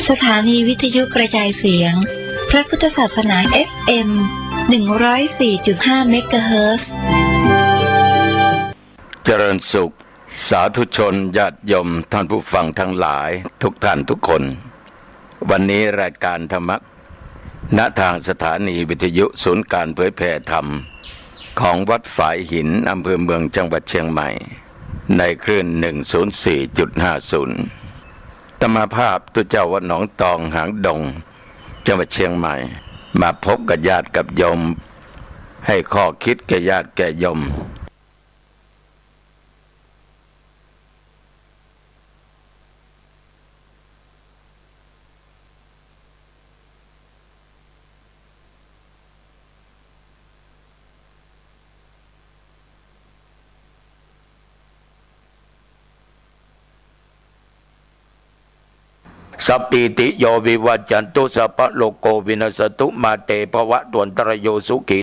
สถานีวิทยุกระจายเสียงพระพุทธศาสนา FM 104.5 เมกะเฮิรตซ์เจริญสุขสาธุชนญาติโยมท่านผู้ฟังทั้งหลายทุกท่านทุกคนวันนี้รายการธรรมะณทางสถานีวิทยุศูนย์การเผยแผ่ธรรมของวัดฝายหินอำเภอเมืองจังหวัดเชียงใหม่ในคลื่น 104.50 ธรรมภาพตุเจ้าวัดหนองตองหางดงจังหวัดเชียงใหม่มาพบกับญาติกับโยมให้ข้อคิดแก่ญาติแก่โยมสัพพิติโยวิวัจจันตุสัพพะโลกโกวินัสตุมาเตภวะตวันตรโยสุขี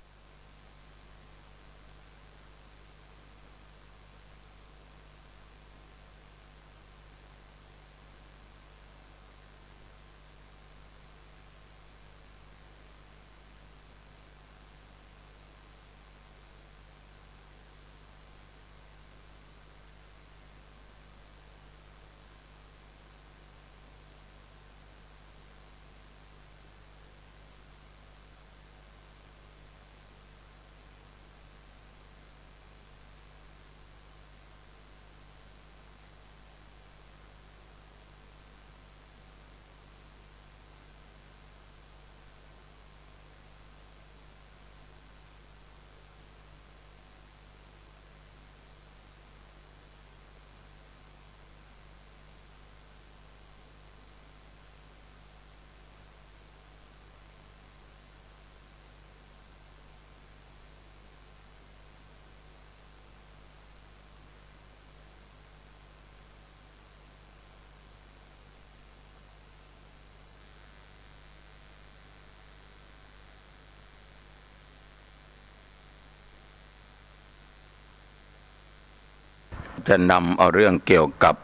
จะนำเอาเรื่องเกี่ยวกับ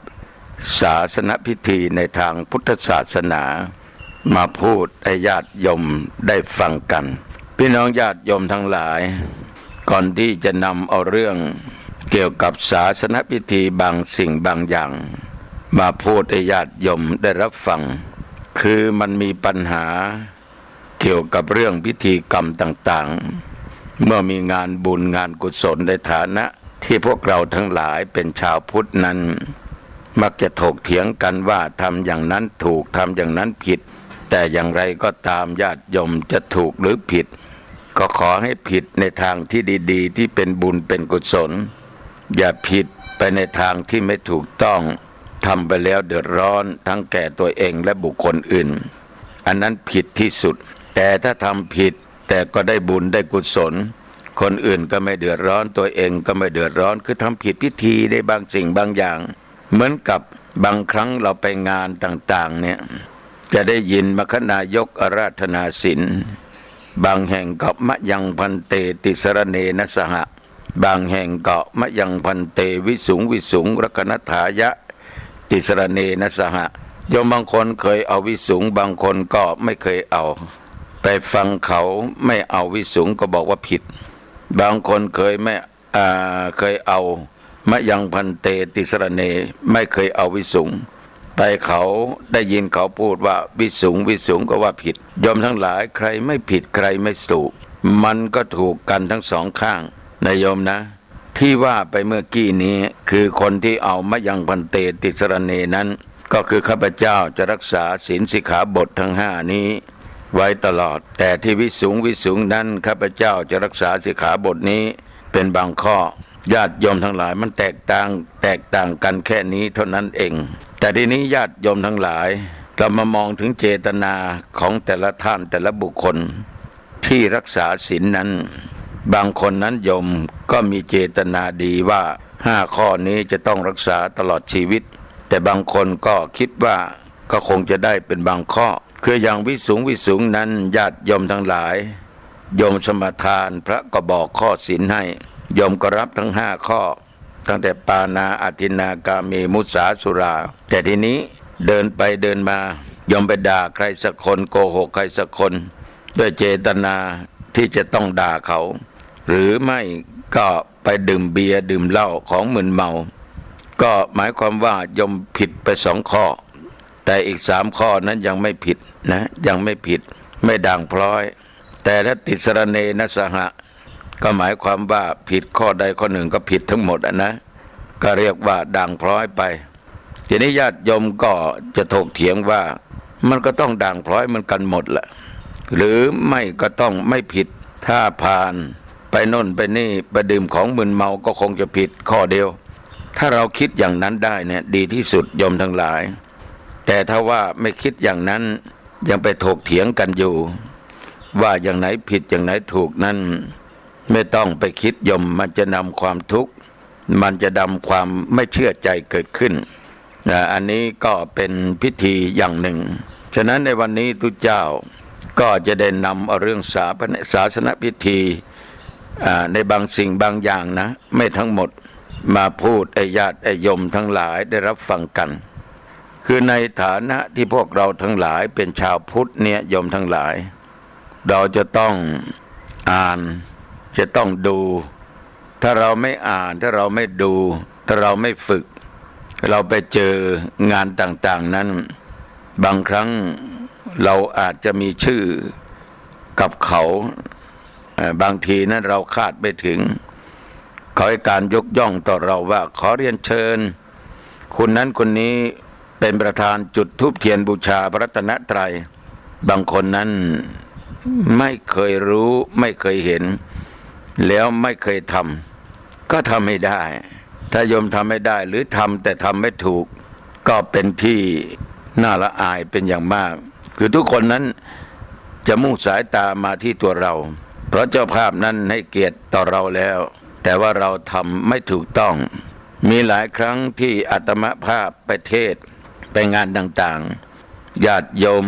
ศาสนพิธีในทางพุทธศาสนามาพูดให้ญาติโยมได้ฟังกันพี่น้องญาติโยมทั้งหลายก่อนที่จะนำเอาเรื่องเกี่ยวกับศาสนพิธีบางสิ่งบางอย่างมาพูดให้ญาติโยมได้รับฟังคือมันมีปัญหาเกี่ยวกับเรื่องพิธีกรรมต่างๆเมื่อมีงานบุญงานกุศลในฐานะที่พวกเราทั้งหลายเป็นชาวพุทธนั้นมักจะถกเถียงกันว่าทำอย่างนั้นถูกทำอย่างนั้นผิดแต่อย่างไรก็ตามญาติโยมจะถูกหรือผิดก็ขอให้ผิดในทางที่ดีๆที่เป็นบุญเป็นกุศลอย่าผิดไปในทางที่ไม่ถูกต้องทำไปแล้วเดือดร้อนทั้งแก่ตัวเองและบุคคลอื่นอันนั้นผิดที่สุดแต่ถ้าทำผิดแต่ก็ได้บุญได้กุศลคนอื่นก็ไม่เดือดร้อนตัวเองก็ไม่เดือดร้อนคือทำผิดพิธีได้บางสิ่งบางอย่างเหมือนกับบางครั้งเราไปงานต่างๆเนี่ยจะได้ยินมคณายกอาราธนาศีลบางแห่งก็มะยังพันเตติสรเนนะสหะบางแห่งก็มะยังพันเตวิสุงวิสุงรักนถายะติสรเนนะสหะโยมบางคนเคยเอาวิสุงบางคนก็ไม่เคยเอาไปฟังเขาไม่เอาวิสุงก็บอกว่าผิดบางคนเคยเอามะยังพันเตติสรเนไม่เคยเอาวิสุงไปเขาได้ยินเขาพูดว่าวิสุงวิสุงก็ว่าผิดโยมทั้งหลายใครไม่ผิดใครไม่ถูกมันก็ถูกกันทั้งสองข้างนะโยมนะที่ว่าไปเมื่อกี้นี้คือคนที่เอามะยังพันเตติสรเนนั้นก็คือข้าพเจ้าจะรักษาศีลสิกขาบททั้ง5นี้ไว้ตลอดแต่ที่วิสุงวิสุงนั้นข้าพเจ้าจะรักษาสิกขาบทนี้เป็นบางข้อญาติโยมทั้งหลายมันแตกต่างกันแค่นี้เท่านั้นเองแต่ทีนี้ญาติโยมทั้งหลายเรามามองถึงเจตนาของแต่ละท่านแต่ละบุคคลที่รักษาศีลนั้นบางคนนั้นโยมก็มีเจตนาดีว่า5ข้อนี้จะต้องรักษาตลอดชีวิตแต่บางคนก็คิดว่าก็คงจะได้เป็นบางข้อคืออย่างวิสุงนั้นญาติโยมทั้งหลายโยมสมทานพระก็บอกข้อศีลให้โยมก็รับทั้ง5ข้อตั้งแต่ปานาอทินากาเมมุสาสุราแต่ทีนี้เดินไปเดินมาโ ยอมไปด่าใครสักคนโกหกใครสักคนด้วยเจตนาที่จะต้องด่าเขาหรือไม่ก็ไปดื่มเบียร์ดื่มเหล้าของมึนเมาก็หมายความว่ายอมผิดไป2 ข้อแต่อีก3 ข้อนั้นยังไม่ผิดนะยังไม่ผิดไม่ด่างพร้อยแต่ถ้าติสรเนนะสหะก็หมายความว่าผิดข้อใดข้อหนึ่งก็ผิดทั้งหมดนะก็เรียกว่าด่างพร้อยไปทีนี้ญาติโยมก็จะถกเถียงว่ามันก็ต้องด่างพร้อยเหมือนกันหมดแหละหรือไม่ก็ต้องไม่ผิดถ้าผ่านไปโน่นไปนี่ไปดื่มของมึนเมาก็คงจะผิดข้อเดียวถ้าเราคิดอย่างนั้นได้เนี่ยดีที่สุดโยมทั้งหลายแต่ถ้าว่าไม่คิดอย่างนั้นยังไปถกเถียงกันอยู่ว่าอย่างไหนผิดอย่างไหนถูกนั้นไม่ต้องไปคิดโยมมันจะนำความทุกข์มันจะนำความไม่เชื่อใจเกิดขึ้นอันนี้ก็เป็นพิธีอย่างหนึ่งฉะนั้นในวันนี้ทุกเจ้าก็จะได้นำเอาเรื่องศาสนพิธีในบางสิ่งบางอย่างนะไม่ทั้งหมดมาพูดญาติโยมทั้งหลายได้รับฟังกันคือในฐานะที่พวกเราทั้งหลายเป็นชาวพุทธเนี่ยโยมทั้งหลายเราจะต้องอ่านจะต้องดูถ้าเราไม่อ่านถ้าเราไม่ดูถ้าเราไม่ฝึกเราไปเจองานต่างๆนั้นบางครั้งเราอาจจะมีชื่อกับเขาบางทีนั้นเราคาดไม่ถึงเขาให้การยกย่องต่อเราว่าขอเรียนเชิญคนนั้นคนนี้เป็นประธานจุดธูปเทียนบูชาพระรัตนตรัยบางคนนั้นไม่เคยรู้ไม่เคยเห็นแล้วไม่เคยทำก็ทำไม่ได้ถ้าโยมทำไม่ได้หรือทำแต่ทำไม่ถูกก็เป็นที่น่าละอายเป็นอย่างมากคือทุกคนนั้นจะมุ่งสายตามาที่ตัวเราเพราะเจ้าภาพนั้นให้เกียรติต่อเราแล้วแต่ว่าเราทำไม่ถูกต้องมีหลายครั้งที่อาตมาภาพไปเทศไปงานต่างๆญาติโยม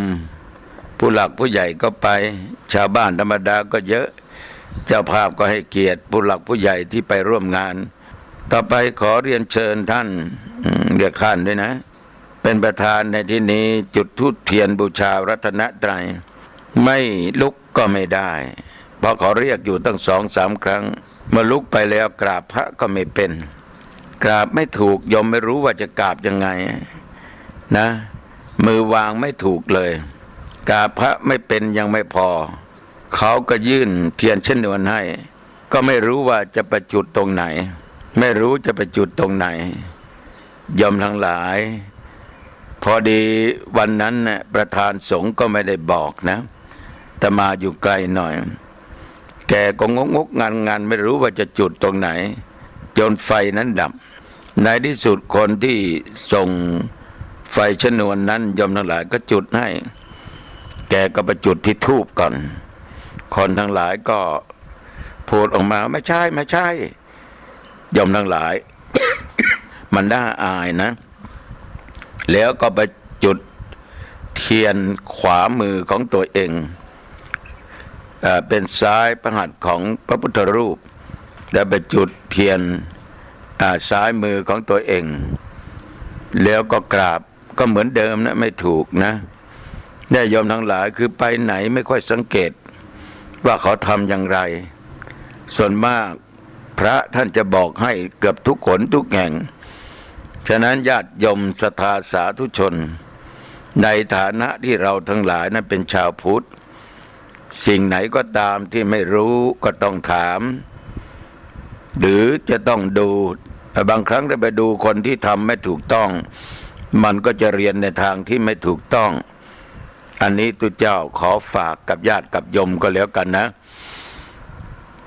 ผู้หลักผู้ใหญ่ก็ไปชาวบ้านธรรมดาก็เยอะเจ้าภาพก็ให้เกียรติผู้หลักผู้ใหญ่ที่ไปร่วมงานต่อไปขอเรียนเชิญท่านเรียกท่านด้วยนะเป็นประธานในที่นี้จุดธูปเทียนบูชารัตนตรัยไม่ลุกก็ไม่ได้เพราะเขาเรียกอยู่ตั้ง2-3 ครั้งเมื่อลุกไปแล้วกราบพระก็ไม่เป็นกราบไม่ถูกยมไม่รู้ว่าจะกราบยังไงนะมือวางไม่ถูกเลยกราบพระไม่เป็นยังไม่พอเขาก็ยื่นเทียนชนวนให้ก็ไม่รู้ว่าจะประจุดตรงไหนไม่รู้จะประจุดตรงไหนยมทั้งหลายพอดีวันนั้นน่ะประธานสงฆ์ก็ไม่ได้บอกนะแต่มาอยู่ไกลหน่อยแกก็งกงานไม่รู้ว่าจะจุดตรงไหนจนไฟนั้นดับในที่สุดคนที่ส่งไฟชนวนนั้นยมทั้งหลายก็จุดให้แกก็ไปจุดที่ธูปก่อนคนทั้งหลายก็พูดออกมาไม่ใช่ยมทั้งหลาย มันน่าอายนะแล้วก็ไปจุดเทียนขวามือของตัวเองเป็นซ้ายพระหัตถ์ของพระพุทธรูปแล้วไปจุดเทียนซ้ายมือของตัวเองแล้วก็กราบก็เหมือนเดิมนะไม่ถูกนะได้ยอมทั้งหลายคือไปไหนไม่ค่อยสังเกตว่าเขาทำอย่างไรส่วนมากพระท่านจะบอกให้เกือบทุกคนทุกแห่งฉะนั้นญาติโยมศรัทธาสาธุชนในฐานะที่เราทั้งหลายนั้นเป็นชาวพุทธสิ่งไหนก็ตามที่ไม่รู้ก็ต้องถามหรือจะต้องดูบางครั้งได้ไปดูคนที่ทำไม่ถูกต้องมันก็จะเรียนในทางที่ไม่ถูกต้องอันนี้ตุเจ้าขอฝากกับญาติกับโยมก็แล้วกันนะ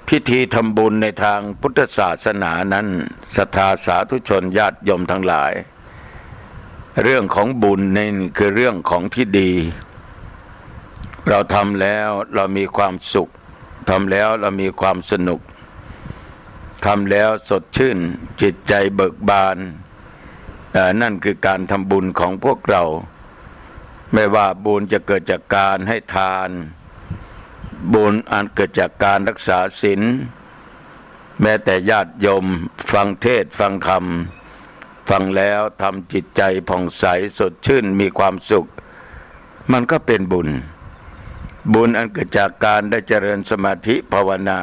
พิธีทำบุญในทางพุทธศาสนานั้นศรัทธาสาธุชนญาติโยมทั้งหลายเรื่องของบุญนี่คือเรื่องของที่ดีเราทำแล้วเรามีความสุขทำแล้วเรามีความสนุกทำแล้วสดชื่นจิตใจเบิกบานนั่นคือการทำบุญของพวกเราไม่ว่าบุญจะเกิดจากการให้ทานบุญอันเกิดจากการรักษาศีลแม้แต่ญาติโยมฟังเทศฟังธรรมฟังแล้วทำจิตใจผ่องใสสดชื่นมีความสุข มันก็เป็นบุญบุญอันเกิดจากการได้เจริญสมาธิภาวนา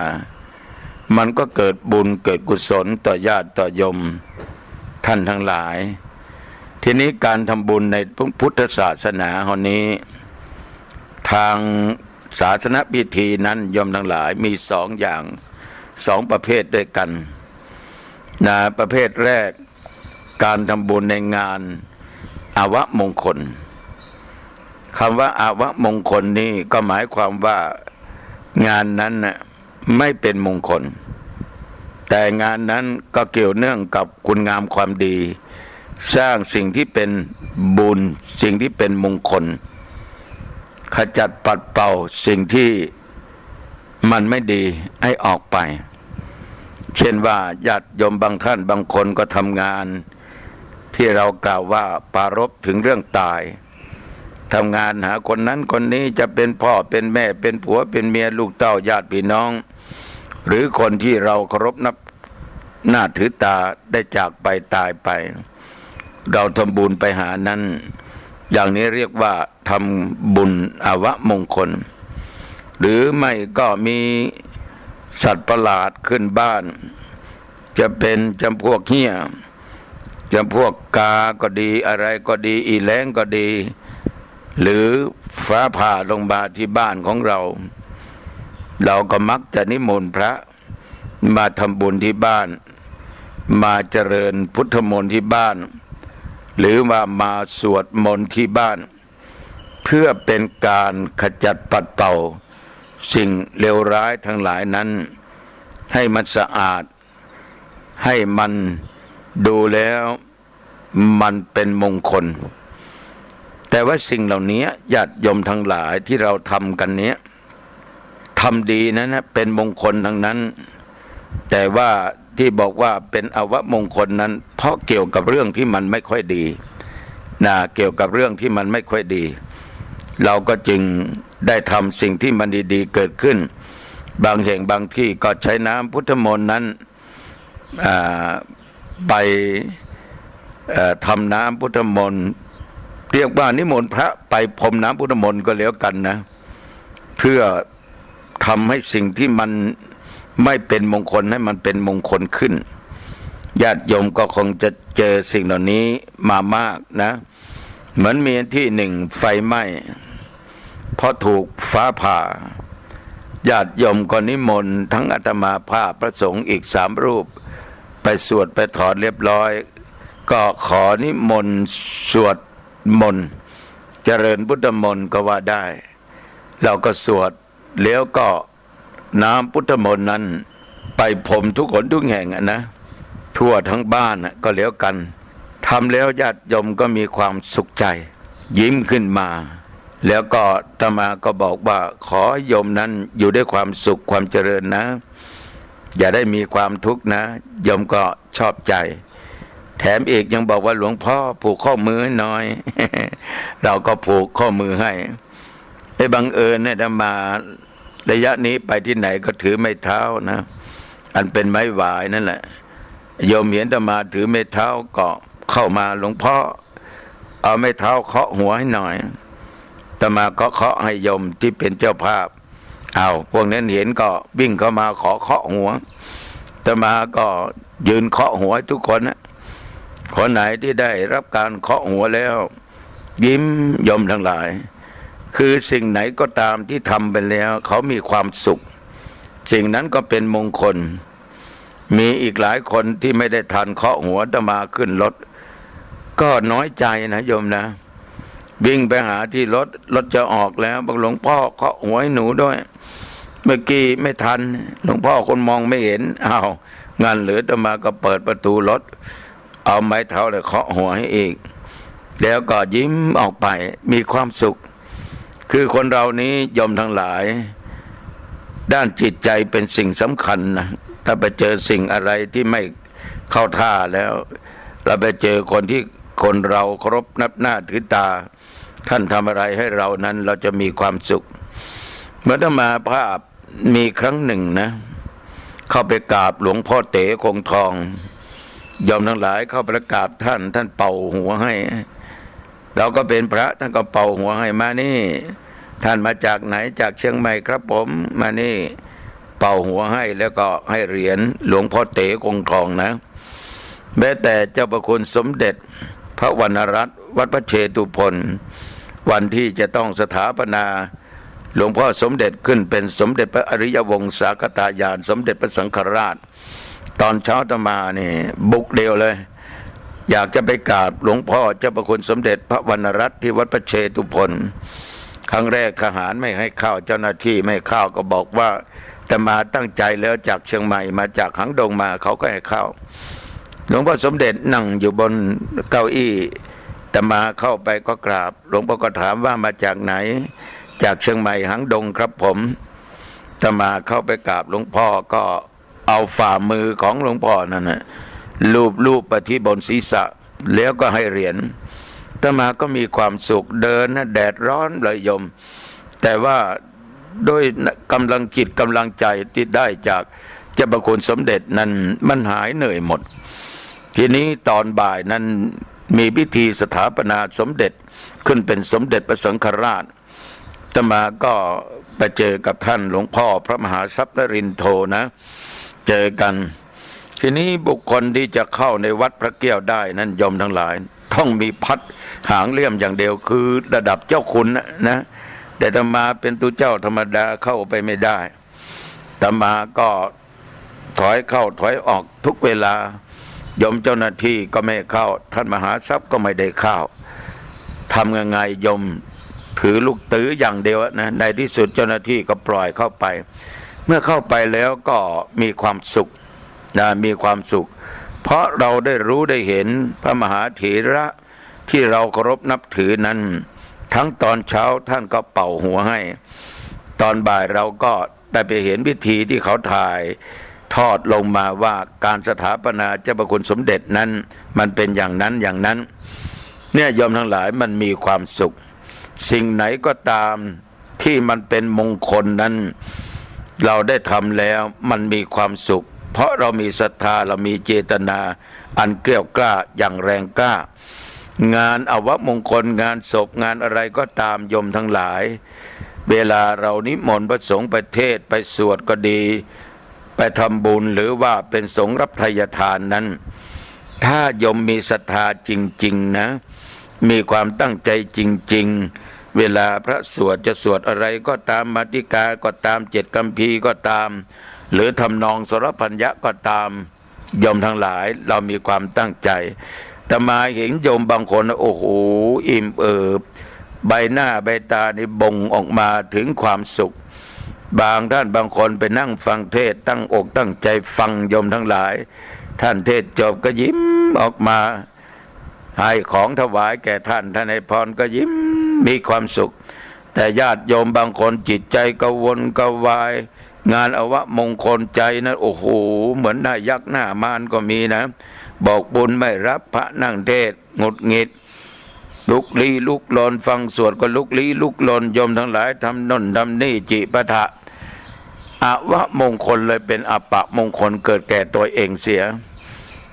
มันก็เกิดบุญเกิดกุศลต่อญาติต่อโยมท่านทั้งหลายทีนี้การทำบุญในพุทธศาสนาเฮานี้ทางศาสนพิธีนั้นโยมทั้งหลายมี2 อย่าง2 ประเภทด้วยกันนะประเภทแรกการทำบุญในงานอาวมงคลคำว่าอาวมงคลนี่ก็หมายความว่างานนั้นน่ะไม่เป็นมงคลแต่งานนั้นก็เกี่ยวเนื่องกับคุณงามความดีสร้างสิ่งที่เป็นบุญสิ่งที่เป็นมงคลขจัดปัดเป่าสิ่งที่มันไม่ดีให้ออกไปเช่นว่าญาติโยมบางท่านบางคนก็ทำงานที่เรากล่าวว่าปรารภถึงเรื่องตายทำงานหาคนนั้นคนนี้จะเป็นพ่อเป็นแม่เป็นผัวเป็นเมียลูกเต้าญาติพี่น้องหรือคนที่เราเคารพนับหน้าถือตาได้จากไปตายไปเราทำบุญไปหานั้นอย่างนี้เรียกว่าทำบุญอาวมงคลหรือไม่ก็มีสัตว์ประหลาดขึ้นบ้านจะเป็นจำพวกเหี้ยจำพวกกาก็ดีอะไรก็ดีอีแล้งก็ดีหรือฟ้าผ่าลงมาที่บ้านของเราก็มักจะนิมนต์พระมาทำบุญที่บ้านมาเจริญพุทธมนต์ที่บ้านหรือว่ามาสวดมนต์ที่บ้านเพื่อเป็นการขจัดปัดเป่าสิ่งเลวร้ายทั้งหลายนั้นให้มันสะอาดให้มันดูแล้วมันเป็นมงคลแต่ว่าสิ่งเหล่านี้ญาติโยมทั้งหลายที่เราทำกันเนี้ยทำดีนั้นนะเป็นมงคลทั้งนั้นแต่ว่าที่บอกว่าเป็นอวมงคลนั้นเพราะเกี่ยวกับเรื่องที่มันไม่ค่อยดีนะเกี่ยวกับเรื่องที่มันไม่ค่อยดีเราก็จึงได้ทำสิ่งที่มันดีๆเกิดขึ้นบางแห่งบางที่ก็ใช้น้ำพุทธมนต์นั้นไปทำน้ำพุทธมนต์เรียกว่านิมนต์พระไปพรมน้ำพุทธมนต์ก็แล้วกันนะเพื่อทำให้สิ่งที่มันไม่เป็นมงคลให้มันเป็นมงคลขึ้นญาติโยมก็คงจะเจอสิ่งเหล่านี้มามากนะเหมือนมีที่หนึ่งไฟไหม้เพราะถูกฟ้าผ่าญาติโยมก็นิมนต์ทั้งอาตมาภาพพระสงฆ์อีก3 รูปไปสวดไปถอนเรียบร้อยก็ขอนิมนต์สวดมนต์เจริญพุทธมนต์ก็ว่าได้เราก็สวดแล้วก็น้ำพุทธมนต์นั้นไปพรมทุกคนทุกแห่งนะทั่วทั้งบ้านก็แล้วกันทำแล้วญาติโยมก็มีความสุขใจยิ้มขึ้นมาแล้วก็อาตมาก็บอกว่าขอโยมนั้นอยู่ด้วยความสุขความเจริญนะอย่าได้มีความทุกข์นะโยมก็ชอบใจแถมอีกยังบอกว่าหลวงพ่อผูกข้อมือให้หน่อย เราก็ผูกข้อมือให้บังเอิญเนี่ยอาตมาระยะนี้ไปที่ไหนก็ถือไม้เท้านะอันเป็นไม้หวายนั่นแหละโยมเห็นอาตมาถือไม้เท้าก็เข้ามาหลวงพ่อเอาไม้เท้าเคาะหัวให้หน่อยอาตมาก็เคาะให้โยมที่เป็นเจ้าภาพพวกนั้นเห็นก็วิ่งเข้ามาขอเคาะหัวอาตมาก็ยืนเคาะหัวทุกคนนะคนไหนที่ได้รับการเคาะหัวแล้วยิ้มโยมทั้งหลายคือสิ่งไหนก็ตามที่ทำไปแล้วเขามีความสุขสิ่งนั้นก็เป็นมงคลมีอีกหลายคนที่ไม่ได้ทันเคาะหัวอาตมาขึ้นรถก็น้อยใจนะโยมนะวิ่งไปหาที่รถจะออกแล้วบอกหลวงพ่อเคาะหัวให้หนูด้วยเมื่อกี้ไม่ทันหลวงพ่อคนมองไม่เห็นงานเหลืออาตมาก็เปิดประตูรถเอาไม้เท้าเลยเคาะหัวให้อีกแล้วก็ยิ้มออกไปมีความสุขคือคนเรานี้โยมทั้งหลายด้านจิตใจเป็นสิ่งสำคัญนะถ้าไปเจอสิ่งอะไรที่ไม่เข้าท่าแล้วเราไปเจอคนที่คนเราเคารพนับหน้าถือตาท่านทำอะไรให้เรานั้นเราจะมีความสุขเมื่ออาตมาภาพมีครั้งหนึ่งนะเข้าไปกราบหลวงพ่อเต๋คงทองโยมทั้งหลายเข้าไปกราบท่านเป่าหัวให้ เราก็เป็นพระท่านก็เป่าหัวให้มานี่ท่านมาจากไหนจากเชียงใหม่ครับผมมานี่เป่าหัวให้แล้วก็ให้เหรียญหลวงพ่อเต๋คงทองนะแม้แต่เจ้าประคุณสมเด็จพระวรรณรัตน์วัดพระเชตุพนวันที่จะต้องสถาปนาหลวงพ่อสมเด็จขึ้นเป็นสมเด็จพระอริยวงศาคตายานสมเด็จพระสังฆราชตอนเช้าอาตมานี่บุกเดียวเลยอยากจะไปกราบหลวงพ่อเจ้าประคุณสมเด็จพระวรรณรัตน์ที่วัดพระเชตุพนครั้งแรกทหารไม่ให้เข้าเจ้าหน้าที่ไม่เข้าก็บอกว่าแต่มาตั้งใจแล้วจากเชียงใหม่มาจากหางดงมาเขาก็ให้เข้าหลวงพ่อสมเด็จนั่งอยู่บนเก้าอี้แต่มาเข้าไปก็กราบหลวงพ่อก็ถามว่ามาจากไหนจากเชียงใหม่หางดงครับผมแต่มาเข้าไปกราบหลวงพ่อก็เอาฝ่ามือของหลวงพ่อนั่นนะลูบไปที่บนศีรษะแล้วก็ให้เหรียญแต่มาก็มีความสุขเดินนะแดดร้อนเลยโยมแต่ว่าด้วยกำลังจิตกำลังใจที่ได้จากเจ้าประคุณสมเด็จนั้นมันหายเหนื่อยหมดทีนี้ตอนบ่ายนั้นมีพิธีสถาปนาสมเด็จขึ้นเป็นสมเด็จพระสังฆราชอาตมาก็ไปเจอกับท่านหลวงพ่อพระมหาทรัพย์นรินทร์โทนะเจอกันทีนี้บุคคลที่จะเข้าในวัดพระแก้วได้นั้นโยมทั้งหลายต้องมีพัดหางเลี่ยมอย่างเดียวคือระดับเจ้าคุณนะแต่อาตมาเป็นตัวเจ้าธรรมดาเข้าไปไม่ได้อาตมาก็ถอยเข้าถอยออกทุกเวลาโยมเจ้าหน้าที่ก็ไม่เข้าท่านมหาทรัพย์ก็ไม่ได้เข้าทำยังไงโยมถือลูกตื้ออย่างเดียวนะในที่สุดเจ้าหน้าที่ก็ปล่อยเข้าไปเมื่อเข้าไปแล้วก็มีความสุขนะมีความสุขเพราะเราได้รู้ได้เห็นพระมหาเถระที่เราเคารพนับถือนั้นทั้งตอนเช้าท่านก็เป่าหัวให้ตอนบ่ายเราก็ได้ไปเห็นพิธีที่เขาถ่ายทอดลงมาว่าการสถาปนาเจ้าประคุณสมเด็จนั้นมันเป็นอย่างนั้นอย่างนั้นเนี่ยโยมทั้งหลายมันมีความสุขสิ่งไหนก็ตามที่มันเป็นมงคลนั้นเราได้ทำแล้วมันมีความสุขเพราะเรามีศรัทธาเรามีเจตนาอันเกลี้ยกล้าอย่างแรงกล้างานอวมงคลงานศพงานอะไรก็ตามโยมทั้งหลายเวลาเรานิมนต์พระสงฆ์ไปเทศไปสวดก็ดีไปทำบุญหรือว่าเป็นสงฆ์รับทายทานนั้นถ้าโยมมีศรัทธาจริงๆนะมีความตั้งใจจริงๆเวลาพระสวดจะสวดอะไรก็ตามมาติกาก็ตามเจ็ดคัมภีร์ก็ตามหรือทำนองสรพัญญะก็ตามโยมทั้งหลายเรามีความตั้งใจแต่มาเห็นโยมบางคนโอ้โหอิ่มเอิบใบหน้าใบตานี่บ่งออกมาถึงความสุขบางท่านบางคนไปนั่งฟังเทศตั้งอกตั้งใจฟังโยมทั้งหลายท่านเทศจบก็ยิ้มออกมาให้ของถวายแก่ท่านให้พรก็ยิ้มมีความสุขแต่ญาติโยมบางคนจิตใจกังวลกังวายงานอวมงคลใจนะโอ้โหเหมือนหน้ายักษ์หน้ามารก็มีนะบอกบุญไม่รับพระนั่งเทศหงุดหงิดลุกลี้ลุกลนฟังสวดก็ลุกลี้ลุกลนโยมทั้งหลายทำน่นทำนี่จิปะทะอวมงคลเลยเป็นอปะมงคลเกิดแก่ตัวเองเสีย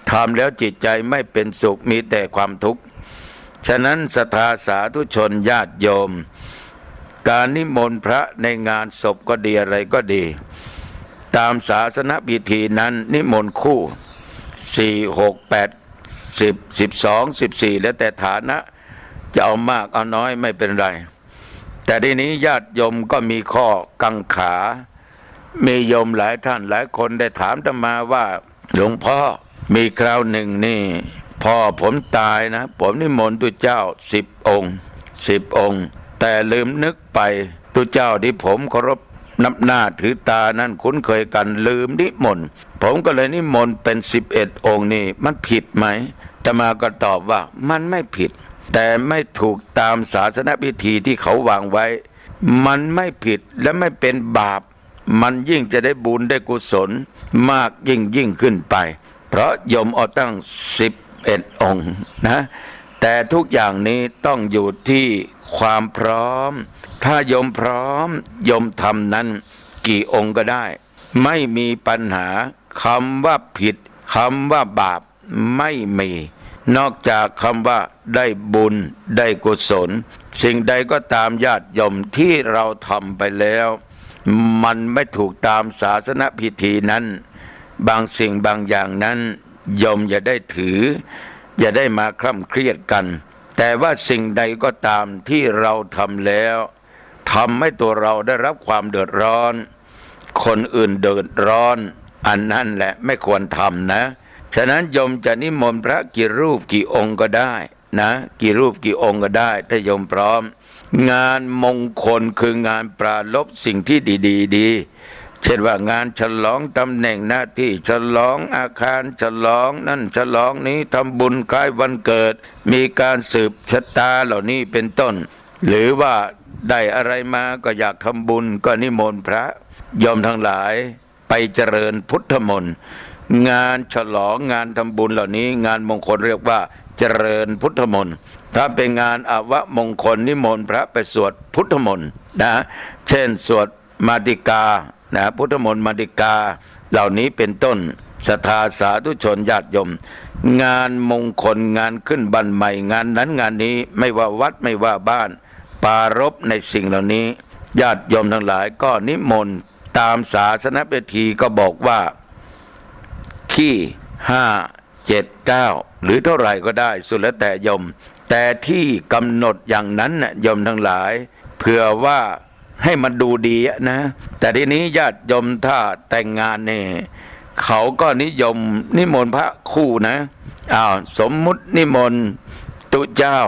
ทำแล้วจิตใจไม่เป็นสุขมีแต่ความทุกข์ฉะนั้นศรัทธาสาธุชนญาติโยมการนิมนต์พระในงานศพก็ดีอะไรก็ดีตามศาสนพิธีนั้นนิมนต์คู่4 6 8 10 12 14แล้วแต่ฐานะจะเอามากเอาน้อยไม่เป็นไรแต่ทีนี้ญาติโยมก็มีข้อกังขามีโยมหลายท่านหลายคนได้ถามอาตมาว่าหลวงพ่อมีคราวหนึ่งนี่พ่อผมตายนะผมนิมนต์ตุเจ้า10 องค์แต่ลืมนึกไปตุเจ้าที่ผมเคารพนับหน้าถือตานั้นคุ้นเคยกันลืมนิมนต์ผมก็เลยนิมนต์เป็น11 องค์นี่มันผิดไหมอาตมาก็ตอบว่ามันไม่ผิดแต่ไม่ถูกตามศาสนพิธีที่เขาวางไว้มันไม่ผิดและไม่เป็นบาปมันยิ่งจะได้บุญได้กุศลมากยิ่งขึ้นไปเพราะโยมเอาตั้ง11 องค์นะแต่ทุกอย่างนี้ต้องอยู่ที่ความพร้อมถ้าโยมพร้อมโยมทำนั้นกี่องค์ก็ได้ไม่มีปัญหาคำว่าผิดคำว่าบาปไม่มี นอกจากคำว่าได้บุญได้กุศลสิ่งใดก็ตามญาติโยมที่เราทำไปแล้วมันไม่ถูกตามศาสนพิธีนั้นบางสิ่งบางอย่างนั้นโยมอย่าได้ถืออย่าได้มาคร่ำเครียดกันแต่ว่าสิ่งใดก็ตามที่เราทำแล้วทำให้ตัวเราได้รับความเดือดร้อนคนอื่นเดือดร้อนอันนั้นแหละไม่ควรทำนะฉะนั้นโยมจะนิมนต์พระกี่รูปกี่องค์ก็ได้นะกี่รูปกี่องค์ก็ได้ถ้าโยมพร้อมงานมงคลคืองานปราลบสิ่งที่ดีเช่นว่างานฉลองตำแหน่งหน้าที่ฉลองอาคารฉลองนั่นฉลองนี้ทำบุญคล้ายวันเกิดมีการสืบชะตาเหล่านี้เป็นต้นหรือว่าได้อะไรมาก็อยากทำบุญก็นิมนต์พระโยมทั้งหลายไปเจริญพุทธมนต์งานฉลองงานทำบุญเหล่านี้งานมงคลเรียกว่าเจริญพุทธมนต์ถ้าเป็นงานอวมงคลนิมนต์พระไปสวดพุทธมนต์นะเช่นสวดมาติกานะพุทธมนต์มาติกาเหล่านี้เป็นต้นศรัทธาสาธุชนญาติโยมงานมงคลงานขึ้นบันใหม่งานนั้นงานนี้ไม่ว่าวัดไม่ว่าบ้านปรารภในสิ่งเหล่านี้ญาติโยมทั้งหลายก็นิมนต์ตามศาสนพิธีก็บอกว่าขี้5 7 9หรือเท่าไหร่ก็ได้สุดแล้วแต่โยมแต่ที่กำหนดอย่างนั้นน่ะโยมทั้งหลายเผื่อว่าให้มันดูดีนะแต่ทีนี้ญาติโยมถ้าแต่งงานเนี่ยเขาก็นิยมนิมนต์พระคู่นะสมมุตินิมนต์ตุเจ้า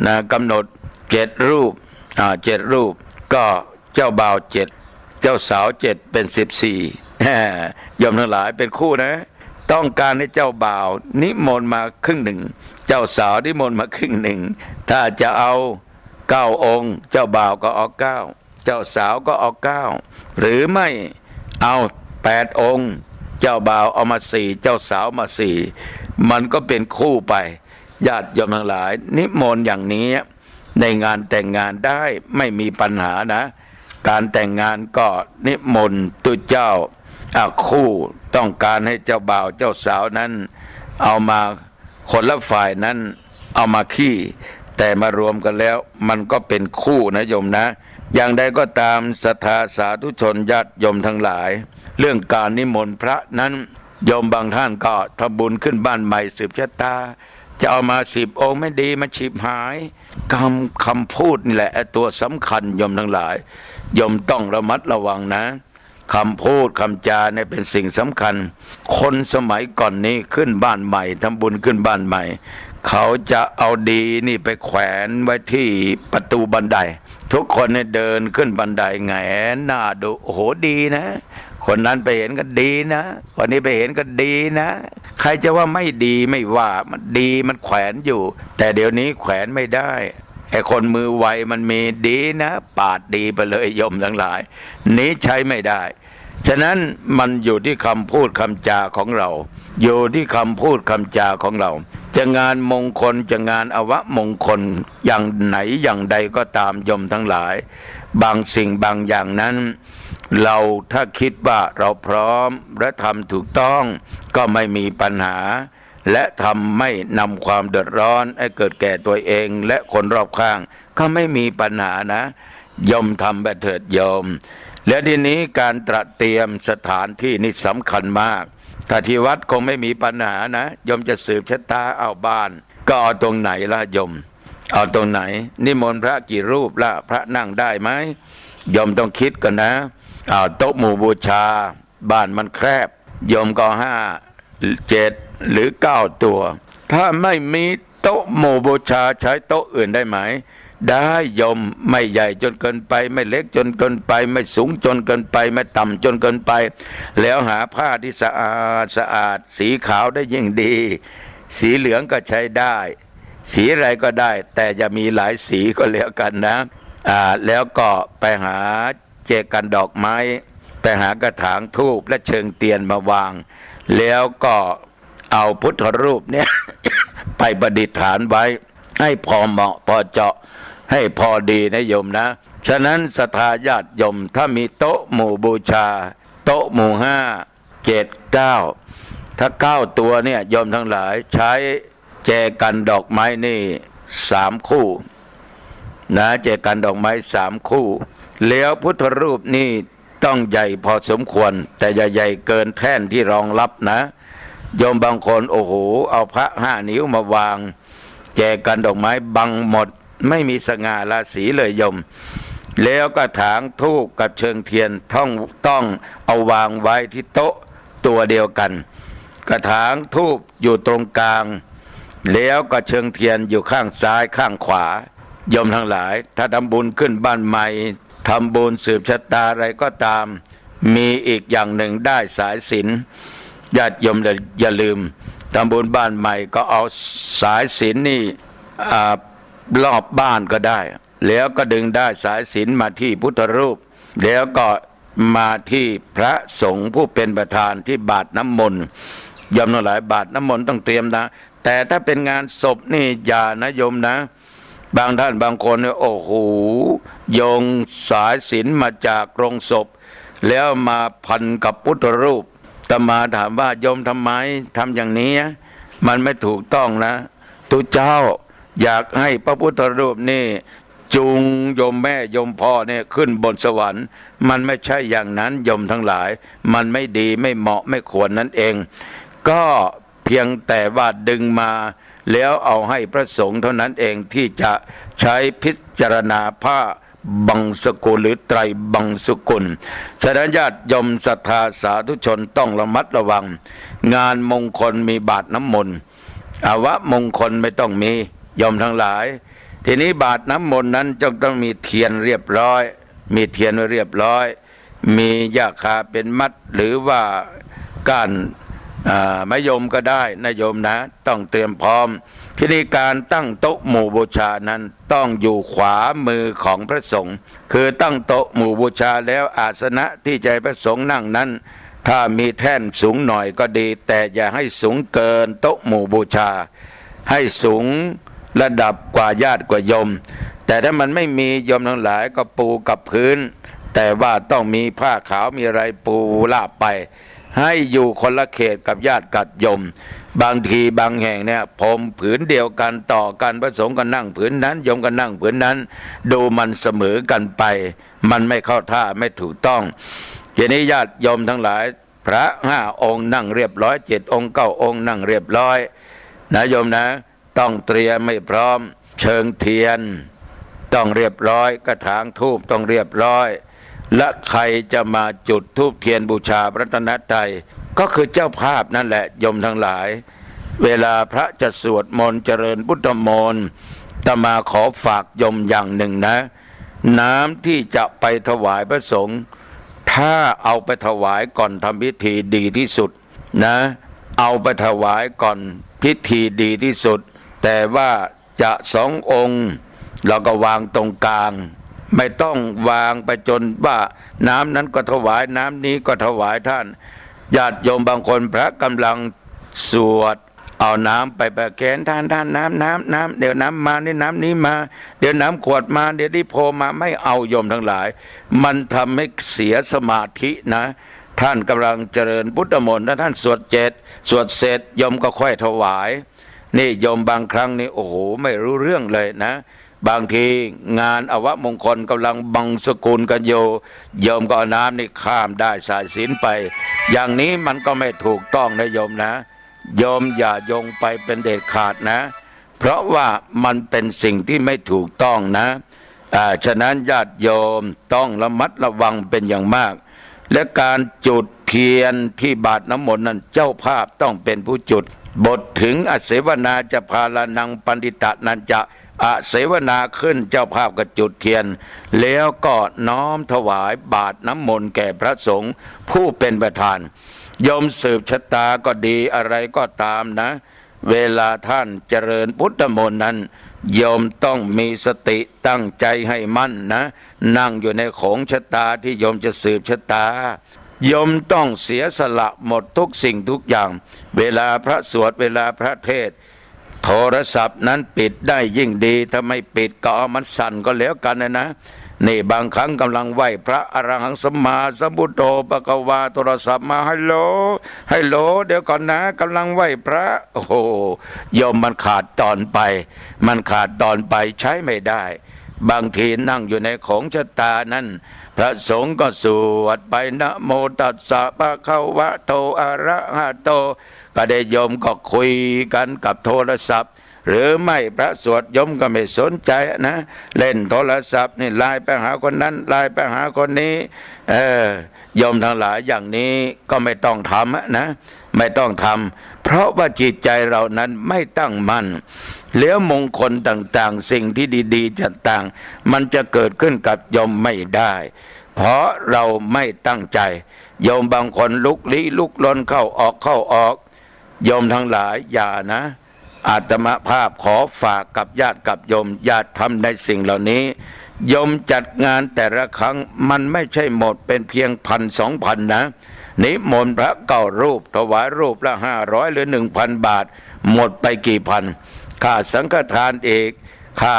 นะกำหนด7 รูป7 รูปก็เจ้าบ่าว7เจ้าสาว7เป็น14โยมทั้งหลายเป็นคู่นะต้องการให้เจ้าบ่าวนิมนต์มาครึ่งหนึ่งเจ้าสาวนิมนต์มาครึ่งหนึ่งถ้าจะเอา9 องค์เจ้าบ่าวก็เอา9เจ้าสาวก็เอา9หรือไม่เอา8 องค์เจ้าบ่าวเอามา4เจ้าสาวมา4มันก็เป็นคู่ไปญาติโยมทั้งหลายนิมนต์อย่างนี้ในงานแต่งงานได้ไม่มีปัญหานะการแต่งงานก็นิมนต์ตุเจ้าคู่ต้องการให้เจ้าบ่าวเจ้าสาวนั้นเอามาคนละฝ่ายนั้นเอามาขี้แต่มารวมกันแล้วมันก็เป็นคู่นะโยมนะอย่างใดก็ตามศรัทธาสาธุชนญาติโยมทั้งหลายเรื่องการนิมนต์พระนั้นโยมบางท่านก็ทำบุญขึ้นบ้านใหม่สืบชะตาจะเอามา10 องค์ไม่ดีมาฉิบหายคำพูดนี่แหละตัวสำคัญโยมทั้งหลายโยมต้องระมัดระวังนะคำพูดคำจาเนี่ยเป็นสิ่งสำคัญคนสมัยก่อนนี้ขึ้นบ้านใหม่ทำบุญขึ้นบ้านใหม่เขาจะเอาดีนี่ไปแขวนไว้ที่ประตูบันไดทุกคนเนี่ยเดินขึ้นบันไดแงนหน้าดูโอ้โหดีนะคนนั้นไปเห็นก็ดีนะคนนี้ไปเห็นก็ดีนะใครจะว่าไม่ดีไม่ว่ามันดีมันแขวนอยู่แต่เดี๋ยวนี้แขวนไม่ได้ไอ้คนมือไวมันมีดีนะปาดดีไปเลยโยมทั้งหลายนี้ใช้ไม่ได้ฉะนั้นมันอยู่ที่คำพูดคำจาของเราอยู่ที่คำพูดคำจาของเราจะงานมงคลจะงานอวมงคลอย่างไหนอย่างใดก็ตามโยมทั้งหลายบางสิ่งบางอย่างนั้นเราถ้าคิดว่าเราพร้อมและทำถูกต้องก็ไม่มีปัญหาและทำไม่นำความเดือดร้อนให้เกิดแก่ตัวเองและคนรอบข้างก็ไม่มีปัญหานะโยมทำไปเถิดโยมและทีนี้การตระเตรียมสถานที่นี่สำคัญมากถ้าที่วัดคงไม่มีปัญหานะโยมจะสืบชะตาเอาบ้านก็เอาตรงไหนล่ะโยมเอาตรงไหนนิมนต์พระกี่รูปล่ะพระนั่งได้ไหมโยมต้องคิดกันนะเอาโต๊ะหมู่บูชาบ้านมันแคบโยมก็5 7หรือ9 ตัวถ้าไม่มีโต๊ะหมู่บูชาใช้โต๊ะอื่นได้ไหมได้โยมไม่ใหญ่จนเกินไปไม่เล็กจนเกินไปไม่สูงจนเกินไปไม่ต่ำจนเกินไปแล้วหาผ้าที่สะอาดสีขาวได้ยิ่งดีสีเหลืองก็ใช้ได้สีอะไรก็ได้แต่จะมีหลายสีก็แล้วกันนะแล้วก็ไปหาเจกันดอกไม้ไปหากระถางธูปและเชิงเทียนมาวางแล้วก็เอาพุทธรูปเนี่ย ไปประดิษฐานไว้ให้พอเหมาะพอเจาะให้พอดีนะโยมนะฉะนั้นศรัทธาญาติโยมถ้ามีโต๊ะหมู่บูชาโต๊ะหมู่5 7 9ถ้า9 ตัวเนี่ยโยมทั้งหลายใช้ แจกันดอกไม้นี่3 คู่นะแจกันดอกไม้3 คู่แล้วพุทธรูปนี่ต้องใหญ่พอสมควรแต่อย่าใหญ่เกินแท่นที่รองรับนะโยมบางคนโอ้โหเอาพระ5 นิ้วมาวางแจกันดอกไม้บังหมดไม่มีสง่าราศีเลยโยมแล้วก็ถางธูปกับเชิงเทียนต้องเอาวางไว้ที่โต๊ะตัวเดียวกันกระถางธูปอยู่ตรงกลางแล้วก็เชิงเทียนอยู่ข้างซ้ายข้างขวาโยมทั้งหลายถ้าทำบุญขึ้นบ้านใหม่ทำบุญสืบชะตาอะไรก็ตามมีอีกอย่างหนึ่งได้สายสิญจน์ญาติโยมอย่าลืมทำบุญบ้านใหม่ก็เอาสายสิญจน์นี่รอบบ้านก็ได้แล้วก็ดึงได้สายสิญจน์มาที่พุทธรูปแล้วก็มาที่พระสงฆ์ผู้เป็นประธานที่บาตรน้ำมนต์โยมทั้งหลายบาตรน้ำมนต์ต้องเตรียมนะแต่ถ้าเป็นงานศพนี่อย่านะโยมนะบางท่านบางคนเนี่ยโอ้โหโยงสายสิญจน์มาจากโรงศพแล้วมาพันกับพุทธรูปอาตมาถามว่าโยมทำไมทำอย่างนี้มันไม่ถูกต้องนะทุกเจ้าอยากให้พระพุทธรูปนี่จูงโยมแม่โยมพ่อเนี่ยขึ้นบนสวรรค์มันไม่ใช่อย่างนั้นโยมทั้งหลายมันไม่ดีไม่เหมาะไม่ควรนั่นเองก็เพียงแต่ว่าดึงมาแล้วเอาให้พระสงฆ์เท่านั้นเองที่จะใช้พิจารณาผ้าบังสกุลหรือไตรบังสกุลฉะนั้นญาติโยมศรัทธาสาธุชนต้องระมัดระวังงานมงคลมีบาตรน้ำมนต์อาวะมงคลไม่ต้องมีโยมทั้งหลายทีนี้บาตรน้ำมนต์นั้นจะต้องมีเทียนเรียบร้อยมีเทียนเรียบร้อยมีหญ้าคาเป็นมัดหรือว่าก้านมะยมก็ได้นะโยมนะต้องเตรียมพร้อมที่นี่การตั้งโต๊ะหมู่บูชานั้นต้องอยู่ขวามือของพระสงฆ์คือตั้งโต๊ะหมู่บูชาแล้วอาสนะที่ใจพระสงฆ์นั่งนั้นถ้ามีแท่นสูงหน่อยก็ดีแต่อย่าให้สูงเกินโต๊ะหมู่บูชาให้สูงระดับกว่าญาติกว่าโยมแต่ถ้ามันไม่มีโยมทั้งหลายก็ปูกับพื้นแต่ว่าต้องมีผ้าขาวมีอะไรปูลาบไปให้อยู่คนละเขตกับญาติกับโยมบางทีบางแห่งเนี่ยผมผืนเดียวกันต่อกันพระสงฆ์ก็นั่งผืนนั้นโยมก็นั่งผืนนั้นดูมันเสมอกันไปมันไม่เข้าท่าไม่ถูกต้องทีนี้ญาติโยมทั้งหลายพระ5 องค์นั่งเรียบร้อย7 องค์9 องค์นั่งเรียบร้อยนะโยมนะต้องเตรียมไม่พร้อมเชิงเทียนต้องเรียบร้อยกระถางธูปต้องเรียบร้อยและใครจะมาจุดธูปเทียนบูชาพระรัตนตรัยก็คือเจ้าภาพนั่นแหละโยมทั้งหลายเวลาพระจะสวดมนต์เจริญพุทธมนต์อาตมาขอฝากโยมอย่างหนึ่งนะน้ำที่จะไปถวายพระสงฆ์ถ้าเอาไปถวายก่อนทำพิธีดีที่สุดนะเอาไปถวายก่อนพิธีดีที่สุดแต่ว่าจะ2 องค์เราก็วางตรงกลางไม่ต้องวางไปจนว่าน้ำนั้นก็ถวายน้ำนี้ก็ถวายท่านญาติโยมบางคนพระกำลังสวดเอาน้ำไปแขนท่านน้ำเดี๋ยวน้ำมานี่น้ำนี้มาเดี๋ยวน้ำขวดมาเดี๋ยวที่โพมาไม่เอาโยมทั้งหลายมันทำให้เสียสมาธินะท่านกำลังเจริญพุทธมนต์ถ้าท่านสวดเสร็จโยมก็ค่อยถวายนี่โยมบางครั้งนี่โอ้โหไม่รู้เรื่องเลยนะบางทีงานอวมงคลกำลังบังสกุลกันโยมก็เอาน้ำนี่ข้ามได้สายศีลไปอย่างนี้มันก็ไม่ถูกต้องนะโยมนะโยมอย่าโยงไปเป็นเด็ดขาดนะเพราะว่ามันเป็นสิ่งที่ไม่ถูกต้องนะฉะนั้นญาติโยมต้องระมัดระวังเป็นอย่างมากและการจุดเทียนที่บาตรน้ำมนต์นั้นเจ้าภาพต้องเป็นผู้จุดบทถึงอเสวนาจะพาลานังปันติตะนันจะเสวนาขึ้นเจ้าภาพก็จุดเทียนแล้วก็น้อมถวายบาตรน้ำมนต์แก่พระสงฆ์ผู้เป็นประธานโยมสืบชะตาก็ดีอะไรก็ตามนะเวลาท่านเจริญพุทธมนต์นั้นโยมต้องมีสติตั้งใจให้มั่นนะนั่งอยู่ในของชะตาที่โยมจะสืบชะตาโยมต้องเสียสละหมดทุกสิ่งทุกอย่างเวลาพระสวดเวลาพระเทศโทรศัพท์นั้นปิดได้ยิ่งดีถ้าไม่ปิดก็เอามันสั่นก็แล้วกันนะ นี่บางครั้งกำลังไหว้พระอรหังสัมมาสัมพุทโธปะกวาโทรศัพท์มาฮัลโหลเดี๋ยวก่อนนะกำลังไหว้พระโอ้โหโยมมันขาดตอนไปใช้ไม่ได้บางทีนั่งอยู่ในของชะตานั้นพระสงฆ์ก็สวดไปนะโมตัสสะภะคะวะโตอะระหะโตก็ได้โยมก็คุยกันกับโทรศัพท์หรือไม่พระสวดโยมก็ไม่สนใจนะเล่นโทรศัพท์นี่ไลน์ไปหาคนนั้นไลน์ไปหาคนนี้โยมทั้งหลายอย่างนี้ก็ไม่ต้องทำนะไม่ต้องทำเพราะว่าจิตใจเรานั้นไม่ตั้งมั่นแล้วมงคลต่างๆสิ่งที่ดีๆต่างๆมันจะเกิดขึ้นกับโยมไม่ได้เพราะเราไม่ตั้งใจโยมบางคนลุกลี้ลุกลนเข้าออกโยมทั้งหลายอย่านะอาตมาภาพขอฝากกับญาติกับโยมญาติทำในสิ่งเหล่านี้โยมจัดงานแต่ละครั้งมันไม่ใช่หมดเป็นเพียง1,000-2,000นะนิมนต์พระ9 รูปถวายรูปละ500หรือ 1,000 บาทหมดไปกี่พันค่าสังฆทานอีกค่า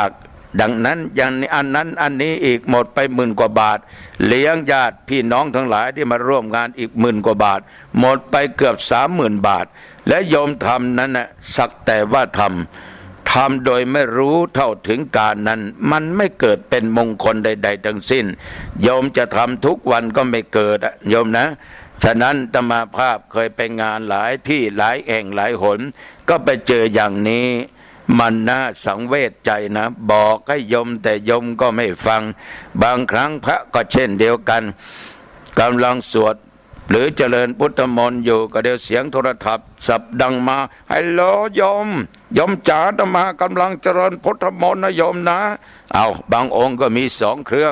ดังนั้นอย่างนี้อันนั้นอันนี้อีกหมดไป10,000 กว่าบาทเลี้ยงญาติพี่น้องทั้งหลายที่มาร่วมงานอีก10,000 กว่าบาทหมดไปเกือบ30,000 บาทและโยมทำนั้นนะสักแต่ว่าทำโดยไม่รู้เท่าถึงการนั้นมันไม่เกิดเป็นมงคลใดๆทั้งสิ้นโยมจะทำทุกวันก็ไม่เกิดโยมนะฉะนั้นอาตมาภาพเคยไปงานหลายที่หลายแห่งหลายหนก็ไปเจออย่างนี้มันน่าสังเวชใจนะบอกให้โยมแต่โยมก็ไม่ฟังบางครั้งพระก็เช่นเดียวกันกำลังสวดหรือเจริญพุทธมนต์อยู่ก็เดี๋ยวเสียงโทรศัพท์สับดังมาฮัลโหลโยมจ๋าอาตมากำลังเจริญพุทธมนต์นะโยมนะเอาบางองค์ก็มี2 เครื่อ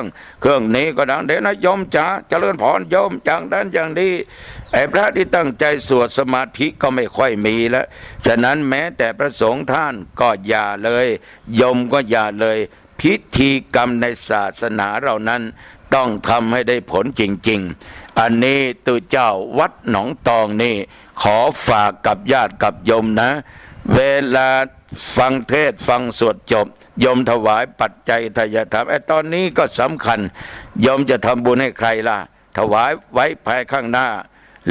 งนี้ก็ดังเดี๋ยวนะโยมจ๋าเจริญพรโยมอย่างนั้นอย่างนี้ไอ้พระที่ตั้งใจสวดสมาธิก็ไม่ค่อยมีแล้วฉะนั้นแม้แต่พระสงฆ์ท่านก็อย่าเลยโยมก็อย่าเลยพิธีกรรมในศาสนาเรานั้นต้องทำให้ได้ผลจริงๆอันนี้ตุเจ้าวัดหนองตองนี่ขอฝากกับญาติกับโยมนะเวลาฟังเทศฟังสวดจบโยมถวายปัจจัยทายธรรมตอนนี้ก็สำคัญโยมจะทำบุญให้ใครล่ะถวายไว้ภายข้างหน้า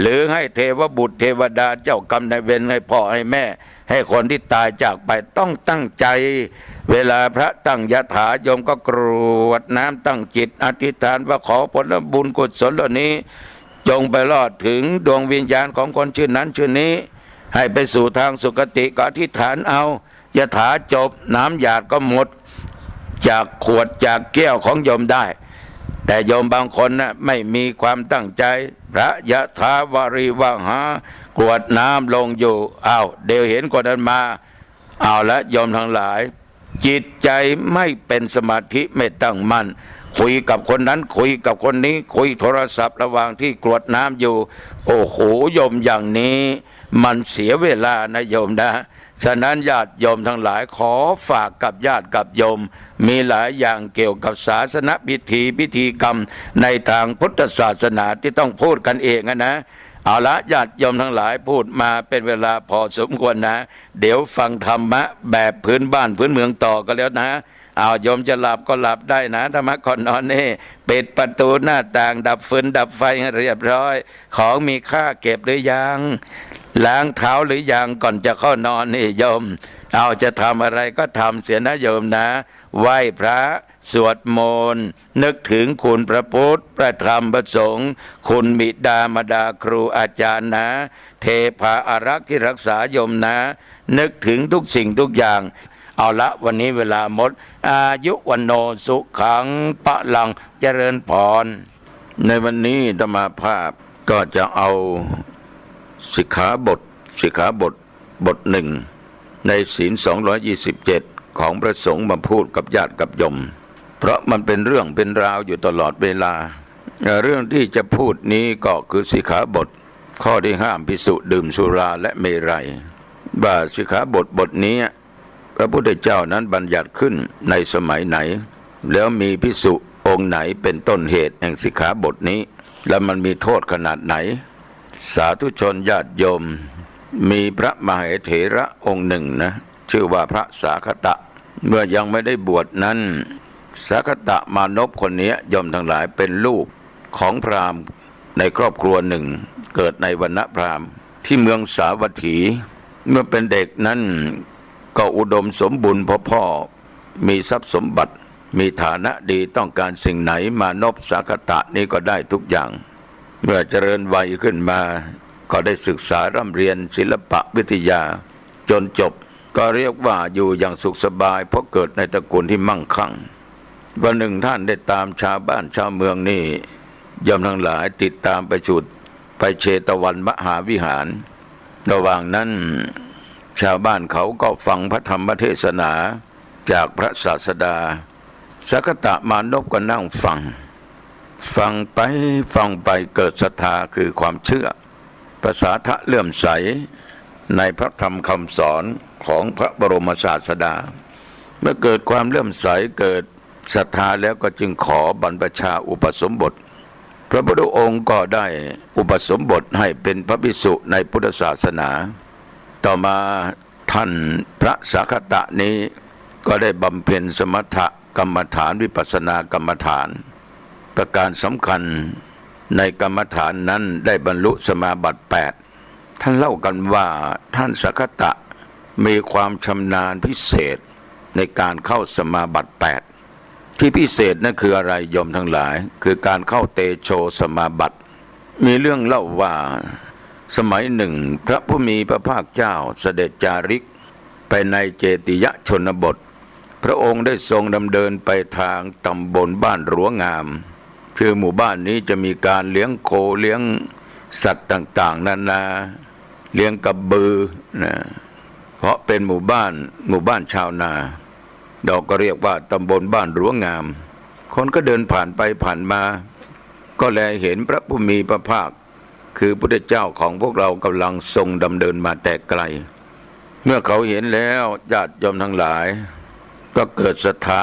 หรือให้เทวบุตรเทวดาเจ้ากรรมนายเวรให้พ่อให้แม่ให้คนที่ตายจากไปต้องตั้งใจเวลาพระตั้งยถาโยมก็กรวดน้ำตั้งจิตอธิษฐานว่าขอผลบุญกุศลเหล่านี้จงไปรอดถึงดวงวิญญาณของคนชื่อนั้นชื่อนี้ให้ไปสู่ทางสุคติก็อธิษฐานเอายถาจบน้ำหยาดก็หมดจากขวดจากแก้วของโยมได้แต่โยมบางคนน่ะไม่มีความตั้งใจพระยะถาวาริวหากรวดน้ำลงอยู่เดี๋ยวเห็นคนนั้นมาละโยมทั้งหลายจิตใจไม่เป็นสมาธิไม่ตั้งมั่นคุยกับคนนั้นคุยกับคนนี้คุยโทรศัพท์ระหว่างที่กรวดน้ำอยู่โอ้โหโยมอย่างนี้มันเสียเวลานะโยมนะฉะนั้นญาติโยมทั้งหลายขอฝากกับญาติกับโยมมีหลายอย่างเกี่ยวกับศาสนพิธีกรรมในทางพุทธศาสนาที่ต้องพูดกันเองนะเอาละญาติโยมทั้งหลายพูดมาเป็นเวลาพอสมควรนะเดี๋ยวฟังธรรมะแบบพื้นบ้านพื้นเมืองต่อก็แล้วนะโยมจะหลับก็หลับได้นะธรรมะก่อนนอนนี่ปิดประตูหน้าต่างดับฟืนดับไฟให้เรียบร้อยของมีค่าเก็บหรือยังล้างเท้าหรือยังก่อนจะเข้านอนนี่โยมจะทำอะไรก็ทำเสียนะโยมนะไหว้พระสวดมนต์นึกถึงคุณพระพุทธพระธรรมพระสงฆ์คุณบิดามารดาครูอาจารย์นะเทพาอารักษ์ที่รักษาโยมนะนึกถึงทุกสิ่งทุกอย่างเอาละวันนี้เวลาหมดอายุวันโนสุขังปะลังเจริญพรในวันนี้ธรรมาภาพก็จะเอาสิกขาบทบทหนึ่งในศีล227ของพระสงฆ์มาพูดกับญาติกับโยมเพราะมันเป็นเรื่องเป็นราวอยู่ตลอดเวลาเรื่องที่จะพูดนี้ก็คือสิกขาบทข้อที่ห้ามภิกษุดื่มสุราและเมรัยว่าสิกขาบทนี้พระพุทธเจ้านั้นบัญญัติขึ้นในสมัยไหนแล้วมีภิกษุองค์ไหนเป็นต้นเหตุแห่งสิกขาบทนี้และมันมีโทษขนาดไหนสาธุชนญาติโยมมีพระมเหเถระองค์หนึ่งนะชื่อว่าพระสาคตะเมื่อยังไม่ได้บวชนั้น สักตะมานพคนนี้ยอมทั้งหลายเป็นลูกของพราหมณ์ในครอบครัวหนึ่งเกิดในวรรณพราหมณ์ที่เมืองสาวัตถีเมื่อเป็นเด็กนั้นก็อุดมสมบูรณ์เพราะพ่อมีทรัพย์สมบัติมีฐานะดีต้องการสิ่งไหนมานพสักตะนี้ก็ได้ทุกอย่างเมื่อเจริญวัยขึ้นมาก็ได้ศึกษาร่ำเรียนศิลปะวิทยาจนจบก็เรียกว่าอยู่อย่างสุขสบายเพราะเกิดในตระกูลที่มั่งคั่งวันหนึ่งท่านได้ตามชาวบ้านชาวเมืองนี่ยอมทั้งหลายติดตามไปเชตวันมหาวิหารระหว่างนั้นชาวบ้านเขาก็ฟังพระธรรมเทศนาจากพระศาสดาสักตะมานพก็นั่งฟังไปเกิดศรัทธาคือความเชื่อภาษาทะเลื่อมใสในพระธรรมคำสอนของพระบรมศาสดาเมื่อเกิดความเลื่อมใสเกิดศรัทธาแล้วก็จึงขอบรรพชาอุปสมบทพระพุทธองค์ก็ได้อุปสมบทให้เป็นพระภิกษุในพุทธศาสนาต่อมาท่านพระสักตะนี้ก็ได้บำเพ็ญสมถกรรมฐานวิปัสสนากรรมฐานประการสำคัญในกรรมฐานนั้นได้บรรลุสมาบัติ8ท่านเล่ากันว่าท่านสักตะมีความชำนาญพิเศษในการเข้าสมาบัติ8ที่พิเศษนั่นคืออะไรโยมทั้งหลายคือการเข้าเตโชสมาบัติมีเรื่องเล่าว่าสมัยหนึ่งพระผู้มีพระภาคเจ้าเสด็จจาริกไปในเจติยชนบทพระองค์ได้ทรงดำเนินไปทางตำบลบ้านหลวงงามคือหมู่บ้านนี้จะมีการเลี้ยงโคเลี้ยงสัตว์ต่างๆนานาเลี้ยงกระบือนะเพราะเป็นหมู่บ้านชาวนาเราก็เรียกว่าตำบลบ้านหลวงงามคนก็เดินผ่านไปผ่านมาก็แลเห็นพระผู้มีพระภาคคือพระพุทธเจ้าของพวกเรากำลังทรงดำเนินมาแต่ไกลเมื่อเขาเห็นแล้วญาติโยมทั้งหลายก็เกิดศรัทธา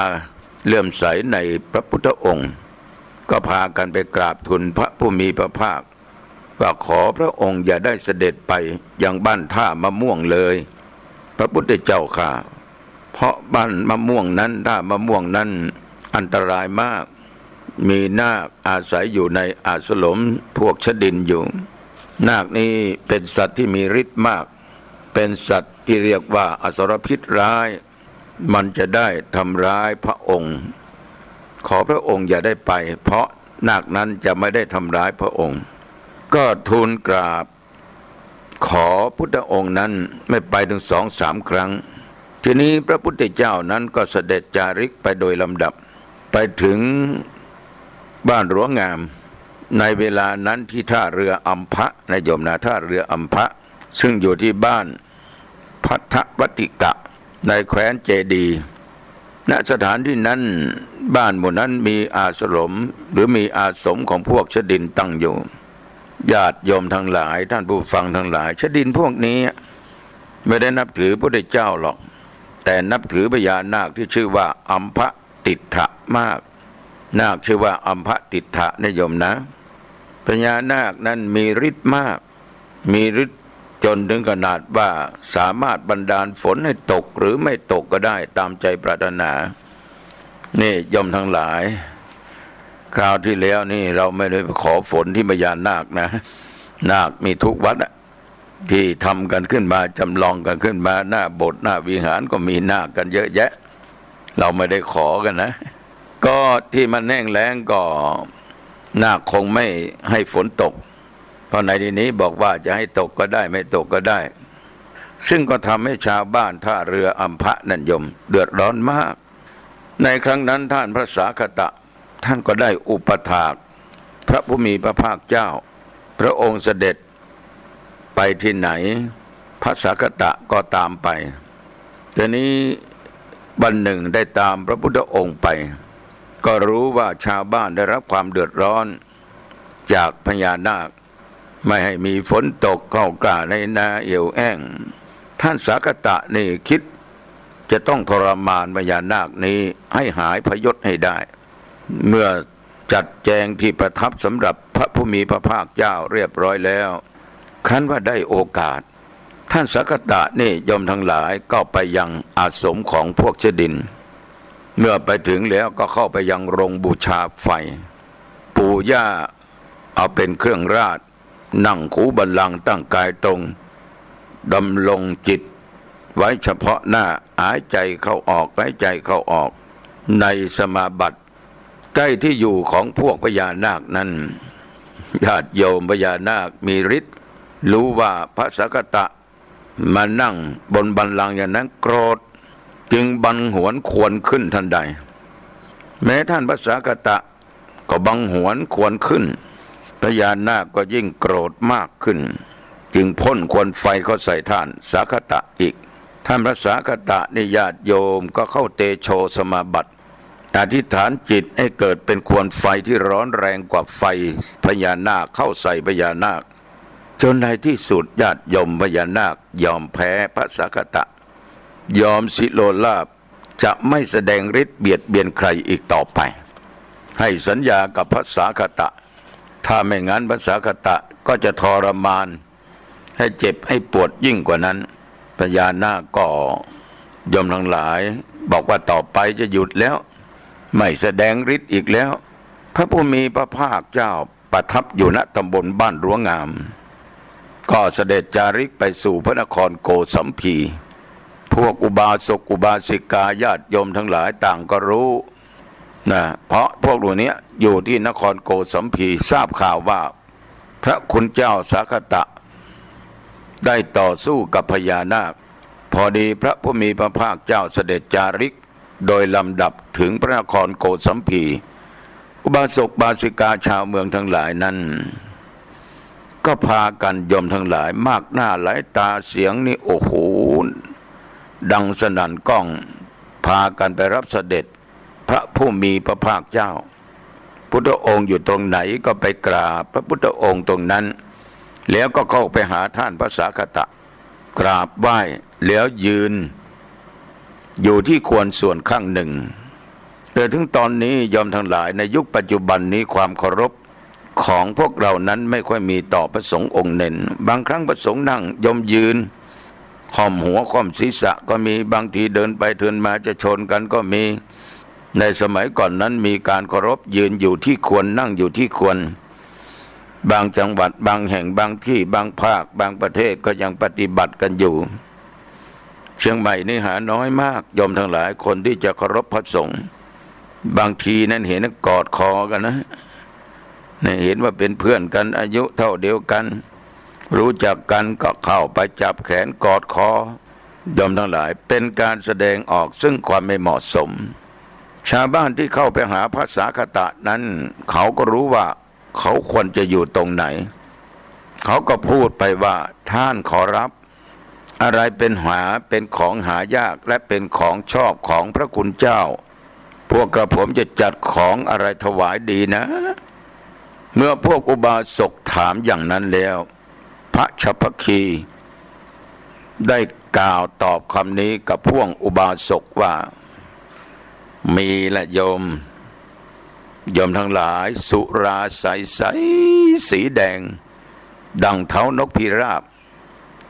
เลื่อมใสในพระพุทธองค์ก็พากันไปกราบทูลพระผู้มีพระภาคว่าขอพระองค์อย่าได้เสด็จไปยังบ้านท่ามะม่วงเลยพระพุทธเจ้าค่ะเพราะบ้านมะม่วงนั้นท่ามะม่วงนั้นอันตรายมากมีนาคอาศัยอยู่ในอาสมพวกชดินอยู่นาคนี้เป็นสัตว์ที่มีฤทธิ์มากเป็นสัตว์ที่เรียกว่าอสรพิษร้ายมันจะได้ทำร้ายพระองค์ขอพระองค์อย่าได้ไปเพราะนาคนั้นจะไม่ได้ทำร้ายพระองค์ก็ทูลกราบขอพุทธองค์นั้นไม่ไปถึง2-3 ครั้งทีนี้พระพุทธเจ้านั้นก็เสด็จจาริกไปโดยลำดับไปถึงบ้านหลวงงามในเวลานั้นที่ท่าเรืออัมพะนายโยมนะท่าเรืออัมพะซึ่งอยู่ที่บ้านพัทธวัติกะในแคว้นเจดีณสถานที่นั้นบ้านหมู่นั้นมีอาสมหรือมีอาสมของพวกชดินตั้งอยู่ญาติโยมทั้งหลายท่านผู้ฟังทั้งหลายชดินพวกนี้ไม่ได้นับถือพระพุทธเจ้าหรอกแต่นับถือพญานาคที่ชื่อว่าอัมพะติฏฐะมากนาคชื่อว่าอัมพะติฏฐะนะโยมนะพญานาคนั้นมีฤทธิ์มากมีฤทธิ์จนถึงขนาดว่าสามารถบันดาลฝนให้ตกหรือไม่ตกก็ได้ตามใจปรารถนานี่โยมทั้งหลายคราวที่แล้วนี่เราไม่ได้ขอฝนที่พญานาคนะนาคมีทุกวัดที่ทำกันขึ้นมาจำลองกันขึ้นมาหน้าโบสถ์หน้าวิหารก็มีนาคกันเยอะแยะเราไม่ได้ขอกันนะก็ที่มันแห้งแล้งก็นาคคงไม่ให้ฝนตกเพราะในที่นี้บอกว่าจะให้ตกก็ได้ไม่ตกก็ได้ซึ่งก็ทำให้ชาวบ้านท่าเรืออัมพะนันยมเดือดร้อนมากในครั้งนั้นท่านพระสาคตะท่านก็ได้อุปถากพระผู้มีพระภาคเจ้าพระองค์เสด็จไปที่ไหนพระสาคตะก็ตามไปทีนี้วันหนึ่งได้ตามพระพุทธองค์ไปก็รู้ว่าชาวบ้านได้รับความเดือดร้อนจากพญานาคไม่ให้มีฝนตกเข้ากล้าในนาเอี่ยวแห้งท่านสาคตะนี่คิดจะต้องทรมานพญานาคนี้ให้หายพยศให้ได้เมื่อจัดแจงที่ประทับสำหรับพระผู้มีพระภาคเจ้าเรียบร้อยแล้วครั้นว่าได้โอกาสท่านสาคตะนี่โยมทั้งหลายก็ไปยังอาสมของพวกชดิน เมื่อไปถึงแล้วก็เข้าไปยังโรงบูชาไฟปู่ย่าเอาเป็นเครื่องราชนั่งคูบัลลังก์ตั้งกายตรงดำรงจิตไว้เฉพาะหน้าหายใจเข้าออกหายใจเข้าออกในสมาบัติใกล้ที่อยู่ของพวกพญานาคนั้นญาติโยมพญานาคมีฤทธิ์รู้ว่าพระสักกตะมานั่งบนบัลลังก์อย่างนั้นโกรธจึงบังหวนควรขึ้นทันใดแม้ท่านพระสักกตะก็บังหวนควรขึ้นพญานาคก็ยิ่งโกรธมากขึ้นจึงพ่นควันไฟเข้าใส่ท่านสักกตะอีกท่านพระสักกตะนิญาติโยมก็เข้าเตโชสมาบัติอธิษฐานจิตให้เกิดเป็นควันไฟที่ร้อนแรงกว่าไฟพญานาคเข้าใส่พญานาคจนในที่สุดญาติโยมพญานาคยอมแพ้พระสักกตะยอมสิโลลาภจะไม่แสดงฤทธิ์เบียดเบียนใครอีกต่อไปให้สัญญากับพระสักกตะถ้าไม่งั้นพระสักกตะก็จะทรมานให้เจ็บให้ปวดยิ่งกว่านั้นพญานาคก็ยอมทั้งหลายบอกว่าต่อไปจะหยุดแล้วไม่แสดงฤทธิ์อีกแล้วพระผู้มีพระภาคเจ้าประทับอยู่ณตำบลบ้านรั้วงามก็เสด็จจาริกไปสู่พระนครโกสัมพีพวกอุบาสกอุบาสิกาญาติโยมทั้งหลายต่างก็รู้นะเพราะพวกเหล่านี้อยู่ที่นครโกสัมพีทราบข่าวว่าพระคุณเจ้าสักกตะได้ต่อสู้กับพญานาคพอดีพระผู้มีพระภาคเจ้าเสด็จจาริกโดยลำดับถึงพระนครโกสัมพีอุบาสกบาสิกาชาวเมืองทั้งหลายนั้นก็พากันโยมทั้งหลายมากหน้าหลายตาเสียงนี่โอ้โหดังสนั่นก้องพากันไปรับเสด็จพระผู้มีพระภาคเจ้าพุทธองค์อยู่ตรงไหนก็ไปกราบพระพุทธองค์ตรงนั้นแล้วก็เข้าไปหาท่านพระสักกตะกราบไหว้แล้วยืนอยู่ที่ควรส่วนข้างหนึ่งถึงตอนนี้ยอมทั้งหลายในยุคปัจจุบันนี้ความเคารพของพวกเรานั้นไม่ค่อยมีต่อพระสงฆ์องค์เน้นบางครั้งพระสงฆ์นั่งยมยืนค่อมหัวค่อมศีรษะก็มีบางทีเดินไปเดินมาจะชนกันก็มีในสมัยก่อนนั้นมีการเคารพยืนอยู่ที่ควรนั่งอยู่ที่ควรบางจังหวัดบางแห่งบางที่บางภาคบางประเทศก็ยังปฏิบัติกันอยู่เชียงใหม่นี่หาน้อยมากยอมทั้งหลายคนที่จะเคารพพระสงฆ์บางทีนั้นเห็นกอดคอกันนะเห็นว่าเป็นเพื่อนกันอายุเท่าเดียวกันรู้จักกันก็เข้าไปจับแขนกอดคอยอมทั้งหลายเป็นการแสดงออกซึ่งความไม่เหมาะสมชาวบ้านที่เข้าไปหาพระสักกตะนั้นเขาก็รู้ว่าเขาควรจะอยู่ตรงไหนเขาก็พูดไปว่าท่านขอรับอะไรเป็นของหายากและเป็นของชอบของพระคุณเจ้าพวกกระผมจะจัดของอะไรถวายดีนะเมื่อพวกอุบาสกถามอย่างนั้นแล้วพระชัพพคีได้กล่าวตอบคำนี้กับพวกอุบาสกว่ามีละโยมทั้งหลายสุราใสๆสีแดงดังเท้านกพิราบ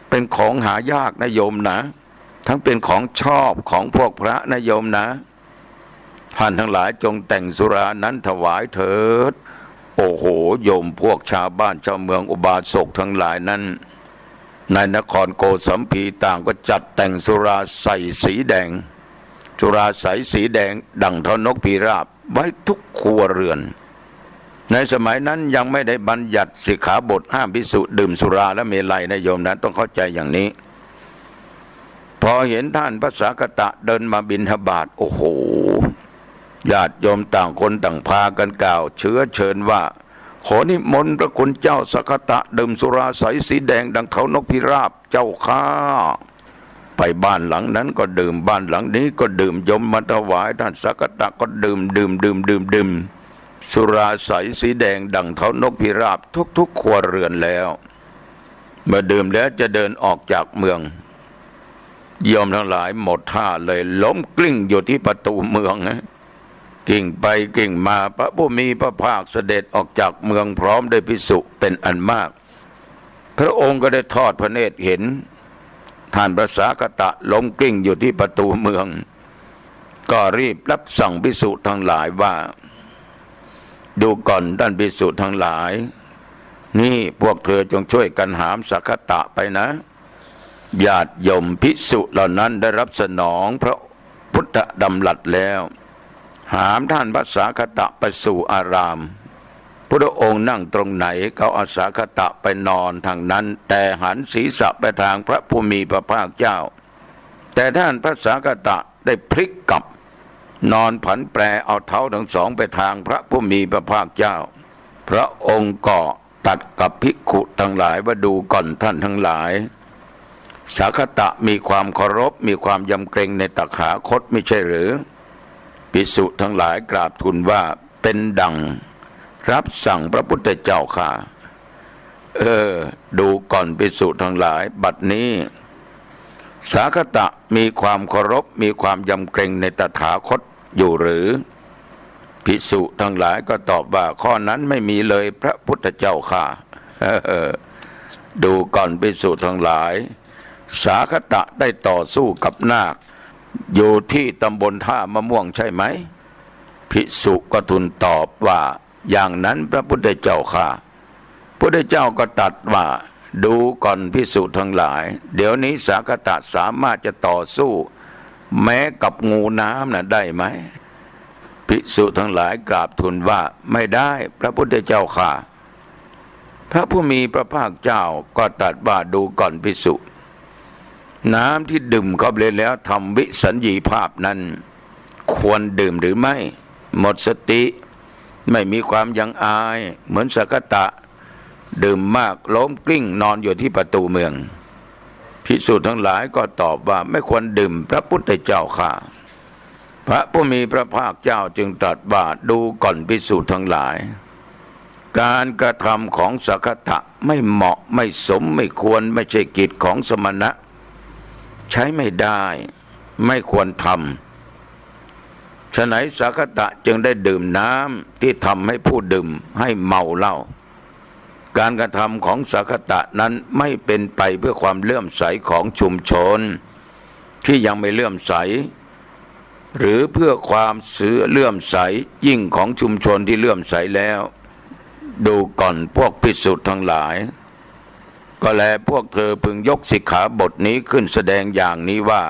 เป็นของหายากนะโยมนะทั้งเป็นของชอบของพวกพระนะโยมนะท่านทั้งหลายจงแต่งสุรานั้นถวายเถิดโอ้โหโยมพวกชาวบ้านชาวเมืองอุบาสกทั้งหลายนั้นในนครโกสัมพีต่างก็จัดแต่งสุราใสสีแดงสุราใสสีแดงดังเท้านกพิราบไว้ทุกครัวเรือนในสมัยนั้นยังไม่ได้บัญญัติสิกขาบทห้ามภิกษุดื่มสุราและเมลัยนะโยมนะต้องเข้าใจอย่างนี้พอเห็นท่านพระสักกตะเดินมาบิณฑบาตโอ้โหญาติโยมต่างคนต่างพากันกล่าวเชิญว่าขอนิมนต์พระคุณเจ้าสักกตะดื่มสุราใสสีแดงดังเท้านกพิราบเจ้าข้าไปบ้านหลังนั้นก็ดื่มบ้านหลังนี้ก็ดื่มโยมมาถวายท่านสักกตะก็ดื่มสุราใสสีแดงดังเท้านกพิราบทุกครัวเรือนแล้วเมื่อดื่มแล้วจะเดินออกจากเมืองโยมทั้งหลายหมดท่าเลยล้มกลิ้งอยู่ที่ประตูเมืองนะกิ่งไปกิ่งมาพระผู้มีพระภาคเสด็จออกจากเมืองพร้อมด้วยภิกษุเป็นอันมากพระองค์ก็ได้ทอดพระเนตรเห็นท่านพระสักกตะล้มกลิ้งอยู่ที่ประตูเมือง ก็รีบรับสั่งภิกษุทั้งหลายว่าดูก่อนท่านภิกษุทั้งหลายนี่พวกเธอจงช่วยกันหามสักขตะไปนะญาติโยมภิกษุเหล่านั้นได้รับสนองพระพุทธดำรัสแล้วหามท่านพระสักขตะไปสู่อารามพระองค์นั่งตรงไหนเขาเอาสักขตะไปนอนทางนั้นแต่หันศีรษะไปทางพระผู้มีพระภาคเจ้าแต่ท่านพระสักขตะได้พลิกกลับนอนผันแปรเอาเท้าทั้งสองไปทางพระผู้มีพระภาคเจ้าพระองค์ก็ตัดกับภิกขุทั้งหลายว่าดูก่อนท่านทั้งหลายสักขตะมีความเคารพมีความยำเกรงในตถาคตไม่ใช่หรือภิกษุทั้งหลายกราบทูลว่าเป็นดังรับสั่งพระพุทธเจ้าค่ะดูก่อนภิกษุทั้งหลายบัดนี้สักขตะมีความเคารพมีความยำเกรงในตถาคตอยู่หรือภิกษุทั้งหลายก็ตอบว่าข้อนั้นไม่มีเลยพระพุทธเจ้าค่ะดูก่อนภิกษุทั้งหลายสักขตะได้ต่อสู้กับนาคอยู่ที่ตำบลท่ามะม่วงใช่ไหมภิกษุก็ทูลตอบว่าอย่างนั้นพระพุทธเจ้าค่ะพระพุทธเจ้าก็ตรัสว่าดูก่อนภิกษุทั้งหลายเดี๋ยวนี้สักขตะสามารถจะต่อสู้แม้กับงูน้ำน่ะได้ไหมภิกษุทั้งหลายกราบทูลว่าไม่ได้พระพุทธเจ้าค่ะพระผู้มีพระภาคเจ้าก็ตรัสว่าดูก่อนภิกษุน้ำที่ดื่มเข้าไปแล้วทำวิสัญญีภาพนั้นควรดื่มหรือไม่หมดสติไม่มีความยังอายเหมือนสักขตะดื่มมากล้มกลิ้งนอนอยู่ที่ประตูเมืองภิกษุทั้งหลายก็ตอบว่าไม่ควรดื่มพระพุทธเจ้าค่ะพระผู้มีพระภาคเจ้าจึงตรัสว่าดูก่อนภิกษุทั้งหลายการกระทำของสักขตะไม่เหมาะไม่สมไม่ควรไม่ใช่กิจของสมณะใช้ไม่ได้ไม่ควรทำฉะนั้นสักขตะจึงได้ดื่มน้ำที่ทำให้ผู้ดื่มให้เมาเหล้าการกระทำของสักขตะนั้นไม่เป็นไปเพื่อความเลื่อมใสของชุมชนที่ยังไม่เลื่อมใสหรือเพื่อความเลื่อมใสยิ่งของชุมชนที่เลื่อมใสแล้วดูก่อนพวกภิกษุทั้งหลายก็แลพวกเธอพึงยกสิกขาบทนี้ขึ้นแสดงอย่างนี้ว่า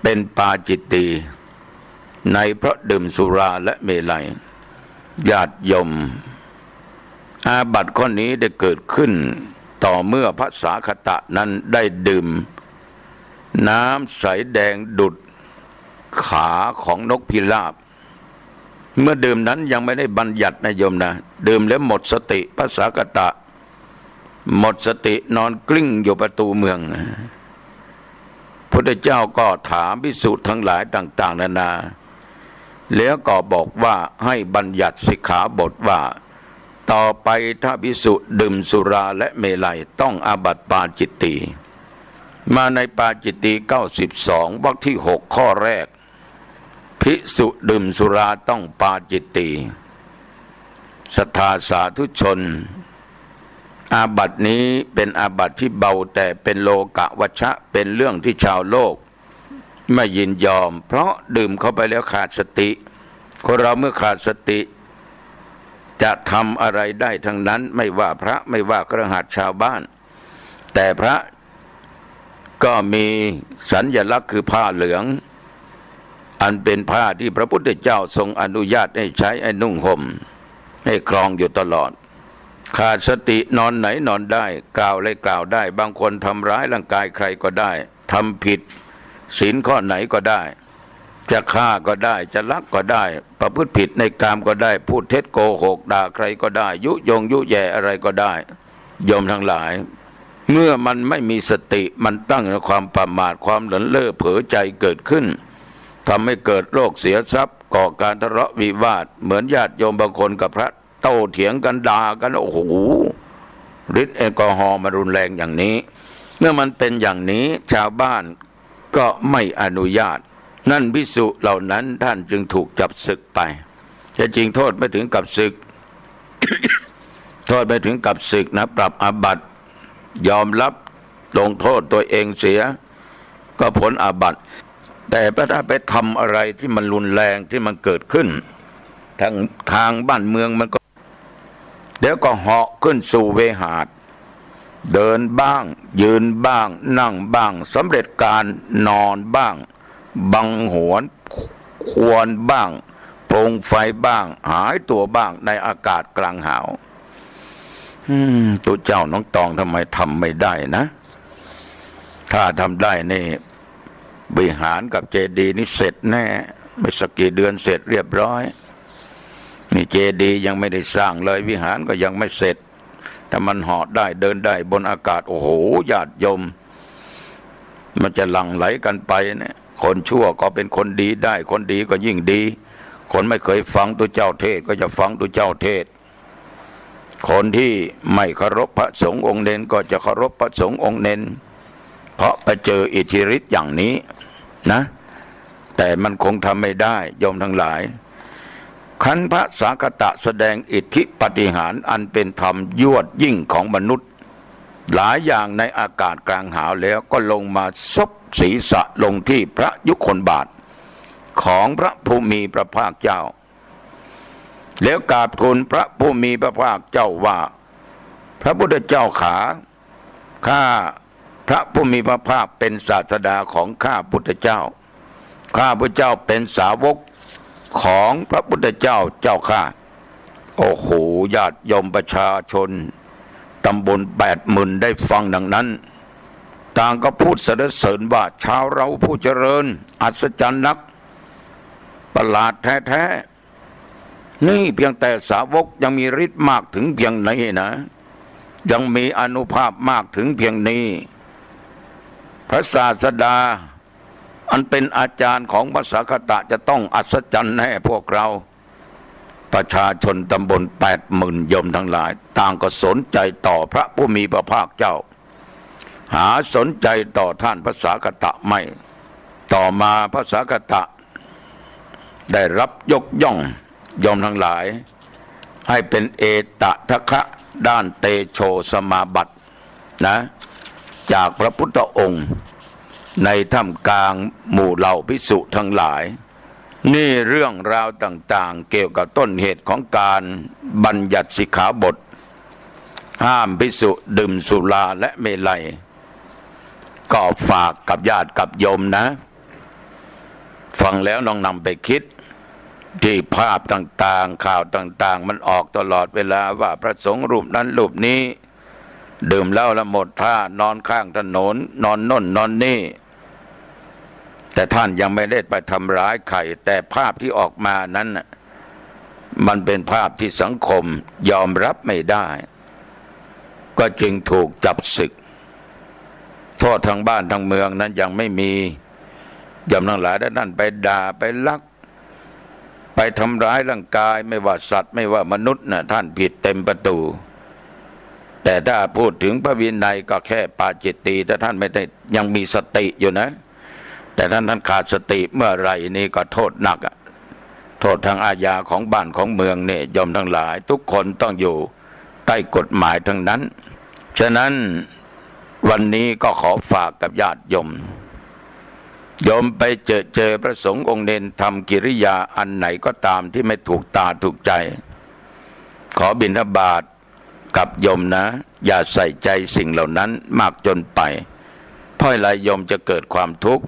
เป็นปาจิตตีในเพราะดื่มสุราและเมลัยญาติโยมอาบัติข้อนี้ได้เกิดขึ้นต่อเมื่อพระสักขตะนั้นได้ดื่มน้ำใสแดงดุจขาของนกพิราบเมื่อดื่มนั้นยังไม่ได้บัญญัตินะโยมนะดื่มแล้วหมดสติพระสักขตะหมดสตินอนกลิ้งอยู่ประตูเมืองพุทธเจ้าก็ถามภิกษุทั้งหลายต่างๆนานาแล้วก็บอกว่าให้บัญญัติสิกขาบทว่าต่อไปถ้าภิกษุดื่มสุราและเมลัยต้องอาบัติปาจิตตีมาในปาจิตตี92วรรคที่6ข้อแรกภิกษุดื่มสุราต้องปาจิตตีศรัทธาสาธุชนอาบัตินี้เป็นอาบัติที่เบาแต่เป็นโลกะวัชชะเป็นเรื่องที่ชาวโลกไม่ยินยอมเพราะดื่มเข้าไปแล้วขาดสติคนเราเมื่อขาดสติจะทำอะไรได้ทั้งนั้นไม่ว่าพระไม่ว่าคฤหัสถ์ชาวบ้านแต่พระก็มีสัญลักษณ์คือผ้าเหลืองอันเป็นผ้าที่พระพุทธเจ้าทรงอนุญาตให้ใช้ให้นุ่งห่มให้ครองอยู่ตลอดขาดสตินอนไหนนอนได้กล่าวอะไรกล่าวได้บางคนทำร้ายร่างกายใครก็ได้ทำผิดศีลข้อไหนก็ได้จะฆ่าก็ได้จะลักก็ได้ประพฤติผิดในกามก็ได้พูดเท็จโกหกด่าใครก็ได้ยุยงยุแย่อะไรก็ได้โยมทั้งหลายเมื่อมันไม่มีสติมันตั้งในความประมาทความหลงเล่อเผลอใจเกิดขึ้นทำให้เกิดโรคเสียทรัพย์ก่อการทะเลาะวิวาทเหมือนญาติโยมบางคนกับพระโต้เถียงกันด่ากันโอ้โหฤทธิ์แอลกอฮอล์มารุนแรงอย่างนี้เมื่อมันเป็นอย่างนี้ชาวบ้านก็ไม่อนุญาตนั่นภิกษุเหล่านั้นท่านจึงถูกจับศึกไปแต่จริงโทษไม่ถึงกับศึก โทษไม่ถึงกับศึกนะปรับอาบัติยอมรับลงโทษตัวเองเสียก็พ้นอาบัติ แต่ถ้าไปทำอะไรที่มันรุนแรงที่มันเกิดขึ้นทางบ้านเมืองมันก็เดี๋ยวก็เหาะขึ้นสู่เวหาดเดินบ้างยืนบ้างนั่งบ้างสำเร็จการนอนบ้างบังหวนควรบ้างโปร่งไฟบ้างหายตัวบ้างในอากาศกลางหาวตัวเจ้าน้องตองทำไมทำไม่ได้นะถ้าทำได้นี่วิหารกับเจดีย์นี่เสร็จแน่ไม่สักกี่เดือนเสร็จเรียบร้อยนี่เจดีย์ยังไม่ได้สร้างเลยวิหารก็ยังไม่เสร็จถ้ามันเหาะได้เดินได้บนอากาศโอ้โหญาติโยมมันจะหลั่งไหลกันไปเนี่ยคนชั่วก็เป็นคนดีได้คนดีก็ยิ่งดีคนไม่เคยฟังตัวเจ้าเทศก็จะฟังตัวเจ้าเทศคนที่ไม่เคารพพระสงฆ์องค์เน้นก็จะเคารพพระสงฆ์องค์เน้นเพราะไปเจออิทธิฤทธิ์อย่างนี้นะแต่มันคงทำไม่ได้โยมทั้งหลายขันพระสากตะแสดงอิทธิปาฏิหาริย์อันเป็นธรรมยวดยิ่งของมนุษย์หลายอย่างในอากาศกลางหาวแล้วก็ลงมาซบศีรษะลงที่พระยุคลบาทของพระผู้มีพระภาคเจ้าแล้วกราบทูลพระผู้มีพระภาคเจ้าว่าพระพุทธเจ้าขาข้าพระผู้มีพระภาคเป็นศาสดาของข้าพุทธเจ้าข้าพระเจ้าเป็นสาวกของพระพุทธเจ้าเจ้าข้าโอ้โหญาติโยมประชาชนตำบล80,000ได้ฟังดังนั้นต่างก็พูดสรรเสริญว่าชาวเราผู้เจริญอัศจรรย์นักประหลาดแท้ๆนี่เพียงแต่สาวกยังมีฤทธิ์มากถึงเพียงนี้นะยังมีอานุภาพมากถึงเพียงนี้พระศาสดาอันเป็นอาจารย์ของพระสากตะจะต้องอัศจรรย์แน่พวกเราประชาชนตำบล80,000โยมทั้งหลายต่างก็สนใจต่อพระผู้มีพระภาคเจ้าหาสนใจต่อท่านพระสากตะไม่ต่อมาพระสากตะได้รับยกย่องโยมทั้งหลายให้เป็นเอตทัคคะด้านเตโชสมาบัตินะจากพระพุทธองค์ในท่ามกลางหมู่เหล่าภิกษุทั้งหลายนี่เรื่องราวต่างๆเกี่ยวกับต้นเหตุของการบัญญัติสิกขาบทห้ามภิกษุดื่มสุราและเมลัยก็ฝากกับญาติกับโยมนะฟังแล้วลองนำไปคิดที่ภาพต่างๆข่าวต่างๆมันออกตลอดเวลาว่าพระสงฆ์รูปนั้นรูปนี้ดื่มเหล้าแล้วหมดท่านอนข้างถนนนอนน่นนอนนี่แต่ท่านยังไม่ได้ไปทำร้ายใครแต่ภาพที่ออกมานั้นมันเป็นภาพที่สังคมยอมรับไม่ได้ก็จึงถูกจับศึกโทษทางบ้านทางเมืองนั้นยังไม่มียอมทั้งหลายได้นั่นไปด่าไปลักไปทำร้ายร่างกายไม่ว่าสัตว์ไม่ว่ามนุษย์นะท่านผิดเต็มประตูแต่ถ้าพูดถึงพระวินัยก็แค่ปาจิตตีแต่ท่านไม่ได้ยังมีสติอยู่นะแต่ท่านขาดสติเมื่อไรนี่ก็โทษหนักโทษทางอาญาของบ้านของเมืองเนี่ยยอมทั้งหลายทุกคนต้องอยู่ใต้กฎหมายทั้งนั้นฉะนั้นวันนี้ก็ขอฝากกับญาติโยมไปเจอพระสงฆ์องค์เนนทำกิริยาอันไหนก็ตามที่ไม่ถูกตาถูกใจขอบิณฑบาตกับโยมนะอย่าใส่ใจสิ่งเหล่านั้นมากจนไปเพราะอะไรโยมจะเกิดความทุกข์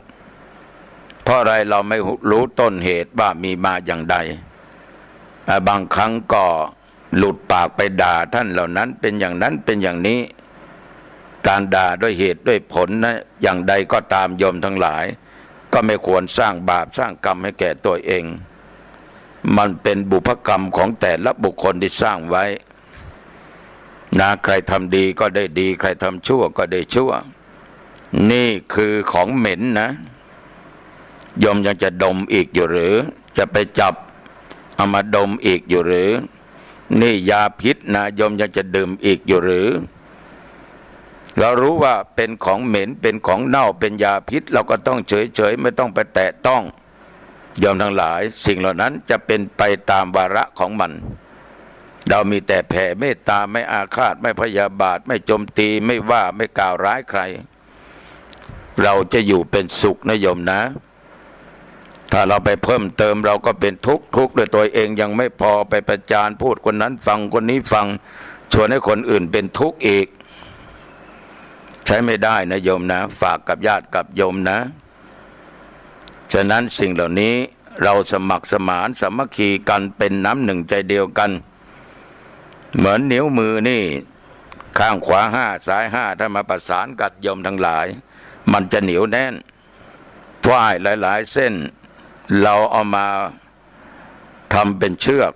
เพราะอะไรเราไม่รู้ต้นเหตุว่ามีมาอย่างใดบางครั้งก็หลุดปากไปด่าท่านเหล่านั้นเป็นอย่างนั้นเป็นอย่างนี้การด่าด้วยเหตุด้วยผลนะอย่างใดก็ตามโยมทั้งหลายก็ไม่ควรสร้างบาปสร้างกรรมให้แก่ตัวเองมันเป็นบุพกรรมของแต่ละบุคคลที่สร้างไว้นะใครทำดีก็ได้ดีใครทำชั่วก็ได้ชั่วนี่คือของเหม็นนะโยมยังจะดมอีกอยู่หรือจะไปจับเอามาดมอีกอยู่หรือนี่ยาพิษนะโยมยังจะดื่มอีกอยู่หรือเรารู้ว่าเป็นของเหม็นเป็นของเน่าเป็นยาพิษเราก็ต้องเฉยๆไม่ต้องไปแตะต้องโยมทั้งหลายสิ่งเหล่านั้นจะเป็นไปตามวาระของมันเรามีแต่แผ่เมตตาไม่อาฆาตไม่พยาบาทไม่โจมตีไม่ว่าไม่กล่าวร้ายใครเราจะอยู่เป็นสุขนะโยมนะ ถ้าเราไปเพิ่มเติมเราก็เป็นทุกข์ด้วยตัวเองยังไม่พอไปประจานพูดคนนั้นฟังคนนี้ฟังชวนให้คนอื่นเป็นทุกข์อีกใช้ไม่ได้นะโยมนะฝากกับญาติกับโยมนะฉะนั้นสิ่งเหล่านี้เราสมัครสมานสามัคคีกันเป็นน้ำหนึ่งใจเดียวกันเหมือนนิ้วมือนี่ข้างขวาห้าซ้ายห้าถ้ามาประสานกับโยมทั้งหลายมันจะเหนียวแน่นฝ้ายหลายๆเส้นเราเอามาทำเป็นเชือก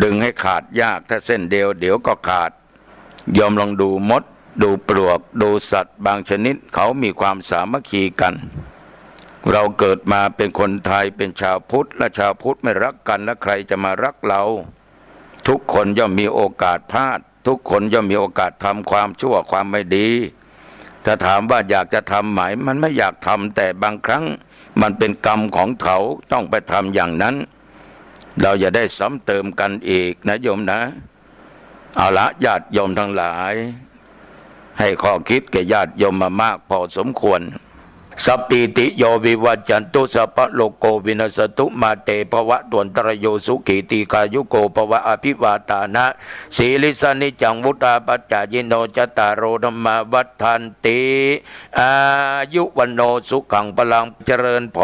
ดึงให้ขาดยากถ้าเส้นเดียวเดี๋ยวก็ขาดโยมลองดูมดดูปลวกดูสัตว์บางชนิดเขามีความสามัคคีกันเราเกิดมาเป็นคนไทยเป็นชาวพุทธและชาวพุทธไม่รักกันแล้วใครจะมารักเราทุกคนย่อมมีโอกาสพลาดทุกคนย่อมมีโอกาสทำความชั่วความไม่ดีถ้าถามว่าอยากจะทำไหมมันไม่อยากทำแต่บางครั้งมันเป็นกรรมของเขาต้องไปทำอย่างนั้นเราอย่าได้ซ้ำเติมกันอีกนะโยมนะเอาละญาติโยมทั้งหลายให้ข้อคิดแก่ญาติโยมมามากพอสมควรสัพพิติโยวิวัจจันตุสัพพะโลกโกวินัสตุมาเตภวะตวนตรโยสุขีติกายุโกภวะอภิวาตานะสีลิสานิจังวุตาปัจจายิโนจตารโรธรรมวัฏฐันติอายุวันโนสุขังพลังเจริญพร